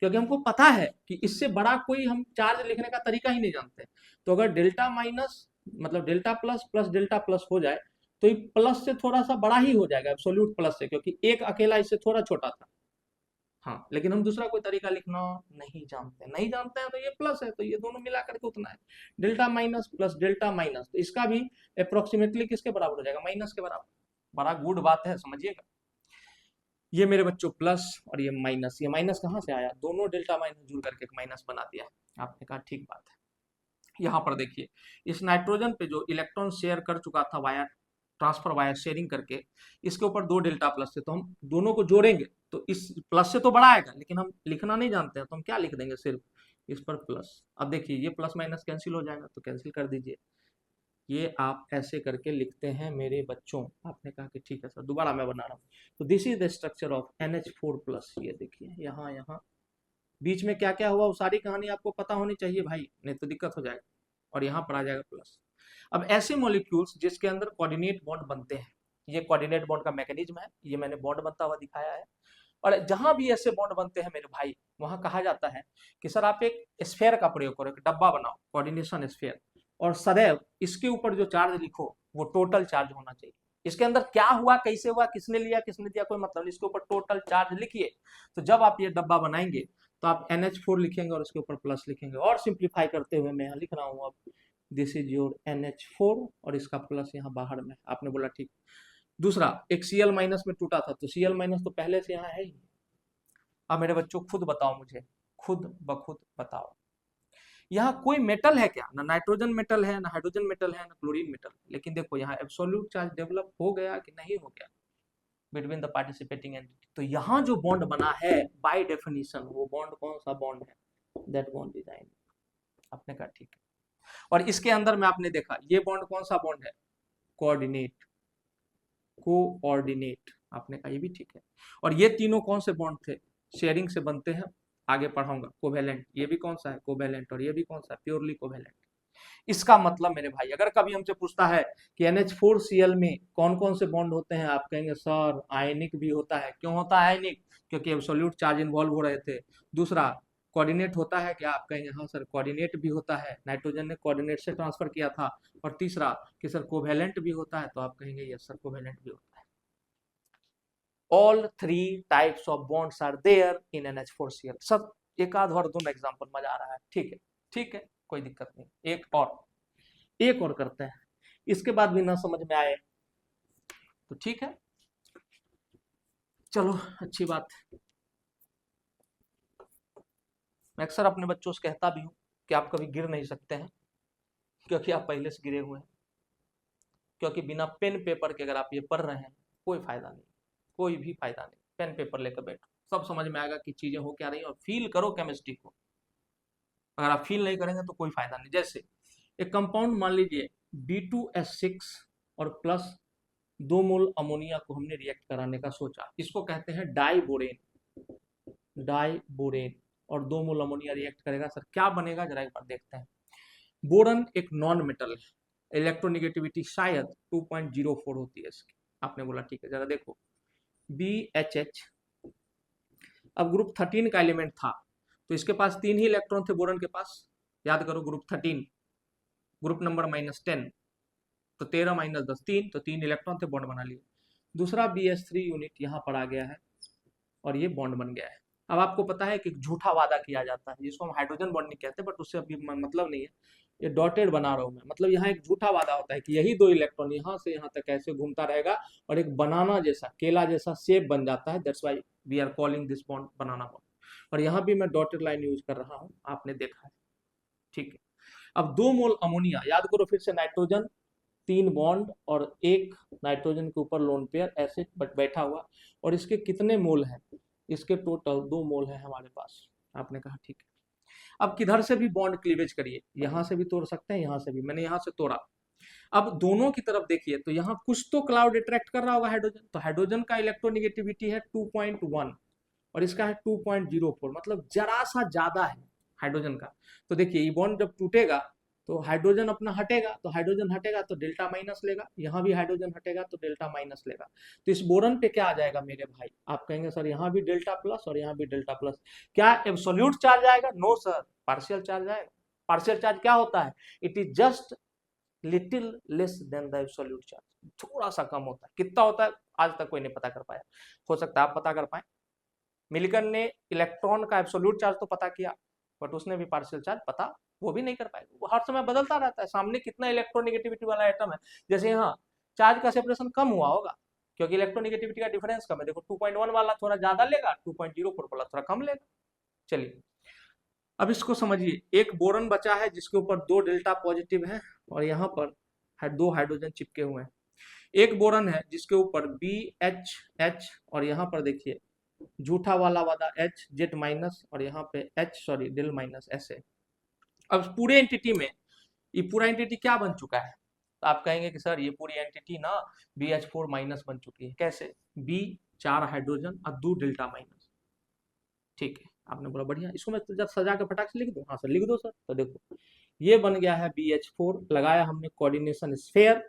क्योंकि हमको पता है कि इससे बड़ा कोई हम चार्ज लिखने का तरीका ही नहीं जानते। तो अगर डेल्टा माइनस मतलब delta plus plus delta plus हो जाए तो ये प्लस से थोड़ा सा बड़ा ही हो जाएगा एब्सोल्यूट प्लस से, क्योंकि एक अकेला इससे थोड़ा छोटा था। हाँ, लेकिन हम दूसरा कोई तरीका लिखना नहीं जानते, नहीं जानते हैं तो ये प्लस है, तो ये दोनों मिलाकर के उतना है। Delta minus plus delta minus, तो इसका भी अप्रोक्सीमेटली किसके बराबर हो जाएगा? माइनस के बराबर। बड़ा गुड बात है, समझिएगा। ये मेरे बच्चों प्लस और ये माइनस, ये माइनस कहाँ से आया? दोनों डेल्टा माइनस जुड़ करके एक माइनस बना दिया। आपने कहा ठीक बात है। यहाँ पर देखिए, इस नाइट्रोजन पे जो इलेक्ट्रॉन शेयर कर चुका था वाया, ट्रांसफर वाया शेयरिंग करके, इसके ऊपर 2 डेल्टा प्लस थे, तो हम दोनों को जोड़ेंगे तो इस प्लस से तो बड़ा आएगा, लेकिन हम लिखना नहीं जानते हैं तो हम क्या लिख देंगे? सिर्फ इस पर प्लस। अब देखिए ये प्लस माइनस कैंसिल हो जाएगा, तो कैंसिल कर दीजिए। ये आप ऐसे करके लिखते हैं मेरे बच्चों। आपने कहा कि ठीक है सर, दोबारा मैं बना रहा हूँ। तो this is the structure of NH4+। ये देखिए यहाँ यहाँ बीच में क्या क्या हुआ वो सारी कहानी आपको पता होनी चाहिए भाई, नहीं तो दिक्कत हो जाएगा। और यहाँ पर आ जाएगा प्लस। अब ऐसे मॉलिक्यूल्स जिसके अंदर कोऑर्डिनेट बॉन्ड बनते हैं, ये कोऑर्डिनेट बॉन्ड का मैकेनिज्म है, ये मैंने बॉन्ड बनता हुआ दिखाया है। और जहां भी ऐसे बॉन्ड बनते हैं मेरे भाई, वहां कहा जाता है कि सर आप एक स्फेयर का प्रयोग करो, एक डब्बा बनाओ, कोऑर्डिनेशन स्फेयर, और सदैव इसके ऊपर जो चार्ज लिखो वो टोटल चार्ज होना चाहिए। इसके अंदर क्या हुआ, कैसे हुआ, किसने लिया, किसने दिया, कोई मतलब नहीं, इसके ऊपर टोटल चार्ज लिखिए। तो जब आप ये डब्बा बनाएंगे तो आप NH4 लिखेंगे और उसके ऊपर प्लस लिखेंगे। और सिंप्लीफाई करते हुए मैं यहाँ लिख रहा हूँ, अब दिस इज योर NH4 और इसका प्लस यहाँ बाहर में। आपने बोला ठीक। दूसरा, एक Cl माइनस में टूटा था, तो Cl माइनस तो पहले से यहाँ है ही। अब मेरे बच्चों खुद बताओ मुझे, खुद ब खुद बताओ, यहाँ कोई मेटल है क्या? ना नाइट्रोजन मेटल है, ना हाइड्रोजन मेटल है, ना क्लोरीन मेटल। लेकिन देखो यहाँ एब्सोल्यूट चार्ज डेवलप हो गया कि नहीं हो गया बिटवीन द पार्टिसिपेटिंग एंटिटी। तो यहाँ जो बॉन्ड बना है बाय डेफिनेशन, वो बॉन्ड कौन सा बॉन्ड है? That bond design. आपने कहा ठीक है। और इसके अंदर में आपने देखा ये बॉन्ड कौन सा बॉन्ड है? Coordinate, coordinate. आपने कहा ये भी ठीक है। और ये तीनों कौन से बॉन्ड थे? शेयरिंग से बनते हैं, आगे पढ़ाऊंगा। कोवेलेंट, ये भी कौन सा है? कोवेलेंट। और ये भी कौन सा? Purely covalent. इसका मतलब मेरे भाई, अगर कभी हमसे पूछता है कि NH4Cl में कौन कौन से बॉन्ड होते हैं, आप कहेंगे सर आयनिक भी होता है। क्यों होता है आयनिक? क्योंकि एब्सोल्यूट चार्ज इन्वॉल्व हो रहे थे। दूसरा, कोऑर्डिनेट होता है क्या? आप कहेंगे हाँ सर कोऑर्डिनेट भी होता है, नाइट्रोजन ने कोऑर्डिनेट से ट्रांसफर किया था। और तीसरा कि सर कोवेलेंट भी होता है, तो आप कहेंगे यस सर कोवेलेंट भी होता है। All 3 types of bonds are there in NH4Cl। सब एक आध और दूं एग्जांपल, मजा आ रहा है? ठीक है, ठीक है, कोई दिक्कत नहीं। एक और करते हैं, इसके बाद भी ना समझ में आए तो ठीक है, चलो अच्छी बात। मैं अक्सर अपने बच्चों से कहता भी हूं कि आप कभी गिर नहीं सकते हैं, क्योंकि आप पहले से गिरे हुए हैं। क्योंकि बिना पेन पेपर के अगर आप ये पढ़ रहे हैं, कोई फायदा नहीं, कोई भी फायदा नहीं। पेन पेपर लेकर बैठो, सब समझ में आएगा कि चीजें हो क्या रही, और फील करो केमिस्ट्री को। अगर आप फील नहीं करेंगे तो कोई फायदा नहीं। जैसे एक कंपाउंड मान लीजिए B2S6 और प्लस 2 मोल अमोनिया को हमने रिएक्ट कराने का सोचा, इसको कहते हैं डाइबोरेन। डाइबोरेन। और 2 मोल अमोनिया रिएक्ट करेगा सर, क्या बनेगा जरा एक बार देखते हैं। बोरन एक नॉन मेटल है, इलेक्ट्रोनिगेटिविटी शायद 2.04 होती है इसकी। आपने बोला ठीक है, जरा देखो BHH। अब ग्रुप 13 का एलिमेंट था तो इसके पास 3 ही इलेक्ट्रॉन थे बोरन के पास, याद करो ग्रुप 13, ग्रुप नंबर -10, तो 13 - 10 3, तो 3 इलेक्ट्रॉन थे, बॉन्ड बना लिए। दूसरा BH3 यूनिट यहाँ पर आ गया है और ये बॉन्ड बन गया है। अब आपको पता है कि झूठा वादा किया जाता है जिसको हम हाइड्रोजन बॉन्डिंग कहते हैं, बट उससे अभी मतलब नहीं है, ये डॉटेड बना रहा हूं मैं, मतलब यहाँ एक झूठा वादा होता है कि यही 2 इलेक्ट्रॉन यहाँ से यहाँ तक ऐसे घूमता रहेगा और एक बनाना जैसा, केला जैसा शेप बन जाता है, that's why we are calling this bond banana bond. और यहाँ भी मैं डॉटेड लाइन यूज कर रहा हूँ, आपने देखा है, ठीक है। अब 2 मोल अमोनिया, याद करो फिर से, नाइट्रोजन 3 बॉन्ड और एक नाइट्रोजन के ऊपर लोन पेयर ऐसे बैठा हुआ, और इसके कितने मोल हैं, इसके टोटल 2 मोल है हमारे पास। आपने कहा ठीक है। अब किधर से भी बॉन्ड क्लीवेज करिए, यहां से भी तोड़ सकते हैं, यहां से भी, मैंने यहां से तोड़ा। अब दोनों की तरफ देखिए तो यहाँ कुछ तो क्लाउड अट्रैक्ट कर रहा होगा हाइड्रोजन, तो हाइड्रोजन का इलेक्ट्रोनिगेटिविटी है 2.1 और इसका है 2.04, मतलब जरा सा ज्यादा है हाइड्रोजन का। तो देखिए ये बॉन्ड जब टूटेगा तो हाइड्रोजन अपना हटेगा, तो हाइड्रोजन हटेगा तो डेल्टा माइनस लेगा, यहाँ भी हाइड्रोजन हटेगा तो डेल्टा माइनस लेगा। तो इस बोरन पे क्या आ जाएगा मेरे भाई, आप कहेंगे सर यहाँ भी डेल्टा प्लस और यहाँ भी डेल्टा प्लस, क्या एब्सोल्यूट चार्ज आएगा? नो सर, पार्शियल चार्ज आएगा। पार्शियल चार्ज क्या होता है? It is just little less than the absolute charge, थोड़ा सा कम होता है। कितना होता है आज तक कोई नहीं पता कर पाया, हो सकता है आप पता कर पाए। मिल्टन ने इलेक्ट्रॉन का एब्सोल्यूट चार्ज तो पता किया, बट उसने भी पार्शियल चार्ज पता वो भी नहीं कर पाए। वो हर समय बदलता रहता है, सामने कितना इलेक्ट्रोनिगेटिविटी वाला एटम है, जैसे यहाँ चार्ज का सेपरेशन कम हुआ होगा क्योंकि इलेक्ट्रोनिगेटिविटी का डिफरेंस कम है। देखो 2.1 वाला थोड़ा ज्यादा लेगा, 2.04 वाला थोड़ा कम लेगा। चलिए अब इसको समझिए, एक बोरन बचा है जिसके ऊपर 2 डेल्टा पॉजिटिव है और यहाँ पर 2 हाइड्रोजन चिपके हुए हैं। एक बोरन है जिसके ऊपर BHH और यहाँ पर देखिए झूठा वाला H जेट माइनस और यहाँ पे डेल माइनस ऐसे। अब पूरे एंटिटी में ये पूरा एंटिटी क्या बन चुका है, तो आप कहेंगे कि सर ये पूरी एंटिटी ना BH4 माइनस बन चुकी है। कैसे? B 4 हाइड्रोजन और 2 डेल्टा माइनस, ठीक है। आपने बोला बढ़िया, इसको मैं जब सजा के फटाक से लिख दूं? हाँ सर लिख दो सर। तो देखो ये बन गया है BH4, लगाया हमने कोऑर्डिनेशन स्फीयर,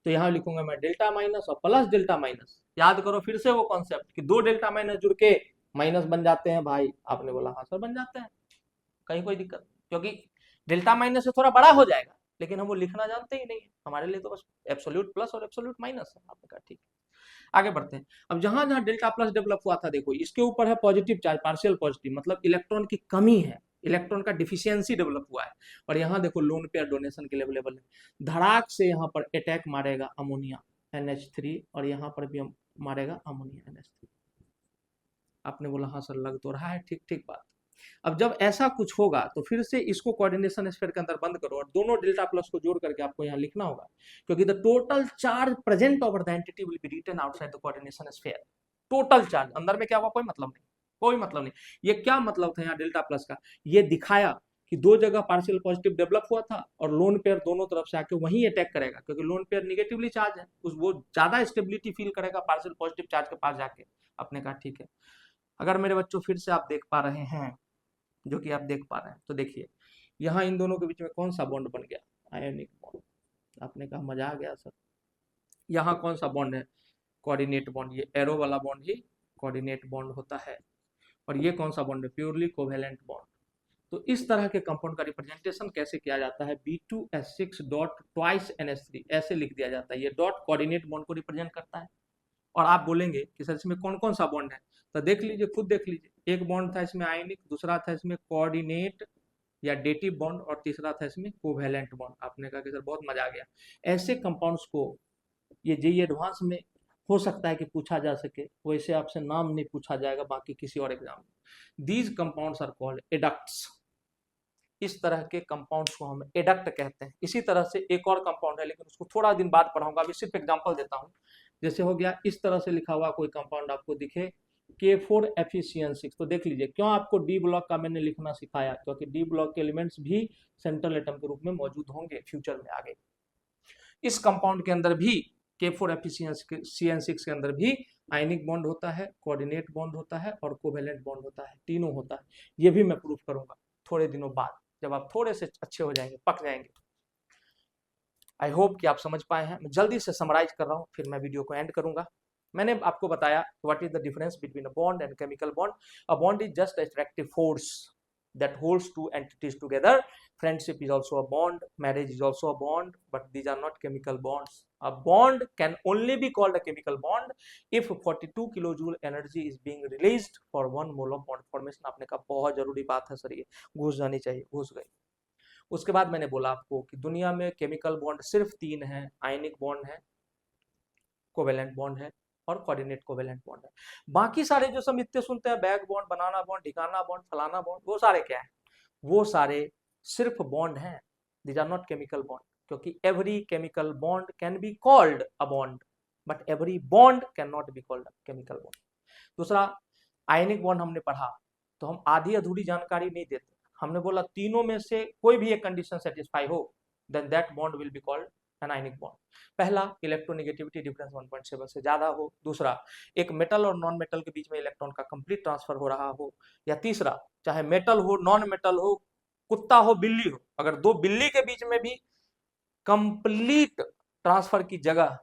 तो यहाँ लिखूंगा मैं डेल्टा माइनस और प्लस डेल्टा माइनस। याद करो फिर से वो कॉन्सेप्ट कि 2 डेल्टा माइनस जुड़ के माइनस बन जाते हैं भाई। आपने बोला हाँ सर बन जाते हैं, कहीं कोई दिक्कत, क्योंकि डेल्टा माइनस से थोड़ा बड़ा हो जाएगा लेकिन हम वो लिखना जानते ही नहीं है, हमारे लिए तो बस एब्सोल्यूट प्लस और एब्सोल्यूट माइनस है। आपने कहा ठीक है, आगे बढ़ते हैं। अब जहां जहां डेल्टा प्लस डेवलप हुआ था देखो इसके ऊपर है पॉजिटिव चार्ज, पार्शियल पॉजिटिव, मतलब इलेक्ट्रॉन की कमी है, इलेक्ट्रॉन का डिफिशियंसी डेवलप हुआ है। और यहाँ देखो लोन पेयर डोनेशन के लिए अवेलेबल है। धड़ाक से यहाँ पर अटैक मारेगा अमोनिया NH3 और यहाँ पर भी मारेगा अमोनिया NH3। आपने बोला हाँ सर लग तो रहा है, ठीक ठीक बात। अब जब ऐसा कुछ होगा तो फिर से इसको कोऑर्डिनेशन स्फीयर के अंदर बंद करो और दोनों डेल्टा प्लस को जोड़ करके आपको यहाँ लिखना होगा, क्योंकि the total charge present over the entity will be written outside the coordination sphere. Total charge अंदर में क्या हुआ, कोई मतलब नहीं, कोई मतलब नहीं। ये क्या मतलब था यहाँ डेल्टा प्लस का? ये दिखाया कि 2 जगह पार्शियल पॉजिटिव डेवलप हुआ था और लोन पेयर दोनों तरफ से आके वहीं अटैक करेगा, क्योंकि लोन पेयर निगेटिवली चार्ज है, वो ज्यादा स्टेबिलिटी फील करेगा पार्शियल पॉजिटिव चार्ज के पास जाके। आपने कहा ठीक है। अगर मेरे बच्चों फिर से आप देख पा रहे हैं, जो कि आप देख पा रहे हैं, तो देखिए यहाँ इन दोनों के बीच में कौन सा बॉन्ड बन गया? Ionic bond. आपने कहा मजा आ गया सर। यहाँ कौन सा बॉन्ड है? Coordinate bond. ये एरो वाला बॉन्ड ही कोऑर्डिनेट बॉन्ड होता है। और ये कौन सा बॉन्ड है? Purely covalent bond. तो इस तरह के कंपाउंड का रिप्रेजेंटेशन कैसे किया जाता है? B2S6 डॉट ट्वाइस NH3 ऐसे लिख दिया जाता है। ये डॉट कोऑर्डिनेट बॉन्ड को रिप्रेजेंट करता है। और आप बोलेंगे कि सर इसमें कौन कौन सा बॉन्ड है, तो देख लीजिए, खुद देख लीजिए। एक बॉन्ड था इसमें आयनिक, दूसरा था इसमें कोऑर्डिनेट या डेटिव बॉन्ड और तीसरा था इसमें कोवेलेंट बॉन्ड। आपने कहा कि सर बहुत मजा आ गया। ऐसे कंपाउंड्स को ये JEE एडवांस में हो सकता है कि पूछा जा सके, वैसे आपसे नाम नहीं पूछा जाएगा बाकी किसी और एग्जाम में। These compounds are called adducts. इस तरह के कंपाउंड्स को हम एडक्ट कहते हैं। इसी तरह से एक और कंपाउंड है लेकिन उसको थोड़ा दिन बाद पढ़ाऊंगा, अभी सिर्फ एग्जांपल देता हूं। जैसे हो गया इस तरह से लिखा हुआ कोई कंपाउंड आपको दिखे K4FeCN6, तो देख लीजिए क्यों आपको डी ब्लॉक का मैंने लिखना सिखाया, क्योंकि डी ब्लॉक के एलिमेंट्स भी सेंट्रल एटम के रूप में मौजूद होंगे फ्यूचर में आगे। इस कंपाउंड के अंदर भी K4FeCN6 के अंदर भी आयनिक बॉन्ड होता है, कोऑर्डिनेट बॉन्ड होता है और कोवेलेंट बॉन्ड होता है, तीनों होता है। ये भी मैं प्रूव करूंगा थोड़े दिनों बाद, जब आप थोड़े से अच्छे हो जाएंगे, पक जाएंगे। आई होप कि आप समझ पाए हैं। मैं जल्दी से समराइज कर रहा हूँ, फिर मैं वीडियो को एंड करूंगा। मैंने आपको बताया what is the difference between a bond and chemical bond. A bond is just attractive force that holds two entities together. Friendship is also a bond, marriage is also a bond, but these are not chemical bonds. A bond can only be called a chemical bond if 42 kilojoule energy is being released for 1 mole of bond formation. आपने कहा बहुत जरूरी बात है sir, ये घुस जानी चाहिए, घुस गई। उसके बाद मैंने बोला आपको कि दुनिया में केमिकल बॉन्ड सिर्फ 3 हैं, आयनिक बॉन्ड है, कोवेलेंट बॉन्ड है और कोऑर्डिनेट कोवेलेंट बॉन्ड है। बाकी सारे जो सब इतने सुनते हैं, बैक बॉन्ड, बनाना बॉन्ड, ठिकाना बॉन्ड, फलाना बॉन्ड, वो सारे क्या है? वो सारे सिर्फ बॉन्ड हैं, these are not chemical bond. क्योंकि every chemical bond can be called a bond, but every bond can not be called a chemical bond. दूसरा, आयनिक बॉन्ड हमने पढ़ा तो हम आधी अधूरी जानकारी नहीं देते। हमने बोला तीनों में से कोई भी एक कंडीशन सेटिस्फाई हो, then that bond will be called an ionic bond. पहला, इलेक्ट्रोनेगेटिविटी डिफरेंस 1.7 से ज्यादा हो। दूसरा, एक मेटल और नॉन मेटल के बीच में इलेक्ट्रॉन का कंप्लीट ट्रांसफर हो रहा हो। या तीसरा, चाहे मेटल हो, नॉन मेटल हो, कुत्ता हो, बिल्ली हो, अगर दो बिल्ली के बीच में भी कंप्लीट ट्रांसफर की जगह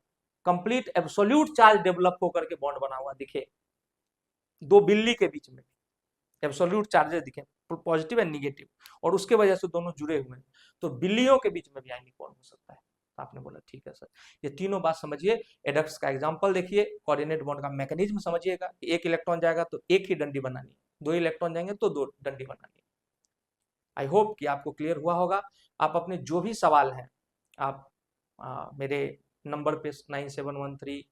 कंप्लीट एब्सोल्यूट चार्ज डेवलप होकर के बॉन्ड बना हुआ दिखे, दो बिल्ली के बीच में एब्सोल्यूट चार्जेस दिखे, पॉजिटिव एंड निगेटिव, और उसके वजह से दोनों जुड़े हुए हैं, तो बिल्लियों के बीच में भी आयनिक बॉन्ड हो सकता है। तो आपने बोला ठीक है सर, ये तीनों बात समझिए। एडक्ट्स का एग्जांपल देखिए, कोऑर्डिनेट बॉन्ड का मैकेनिज्म समझिएगा। एक इलेक्ट्रॉन जाएगा तो एक ही डंडी बनानी है, दो इलेक्ट्रॉन जाएंगे तो दो डंडी बनानी है। आई होप कि आपको क्लियर हुआ होगा। आप अपने जो भी सवाल हैं आप मेरे नंबर पे 9713781230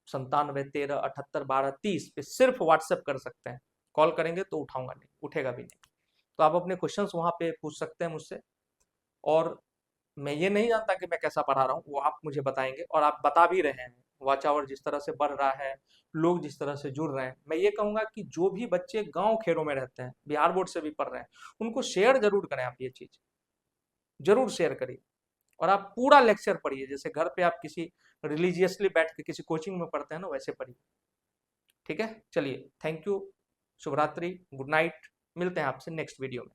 9713781230 पे सिर्फ व्हाट्सएप कर सकते हैं। कॉल करेंगे तो उठाऊंगा नहीं, उठेगा भी नहीं। तो आप अपने क्वेश्चंस वहां पे पूछ सकते हैं मुझसे, और मैं ये नहीं जानता कि मैं कैसा पढ़ा रहा हूँ, वो आप मुझे बताएंगे, और आप बता भी रहे हैं। वॉच आवर जिस तरह से बढ़ रहा है, लोग जिस तरह से जुड़ रहे हैं, मैं ये कहूंगा कि जो भी बच्चे गांव खेरों में रहते हैं, बिहार बोर्ड से भी पढ़ रहे हैं, उनको शेयर जरूर करें। आप ये चीज जरूर शेयर करिए, और आप पूरा लेक्चर पढ़िए, जैसे घर पे आप किसी रिलीजियसली बैठ के किसी कोचिंग में पढ़ते हैं ना, वैसे पढ़िए। ठीक है, चलिए, थैंक यू, शुभ रात्रि, गुड नाइट, मिलते हैं आपसे नेक्स्ट वीडियो में।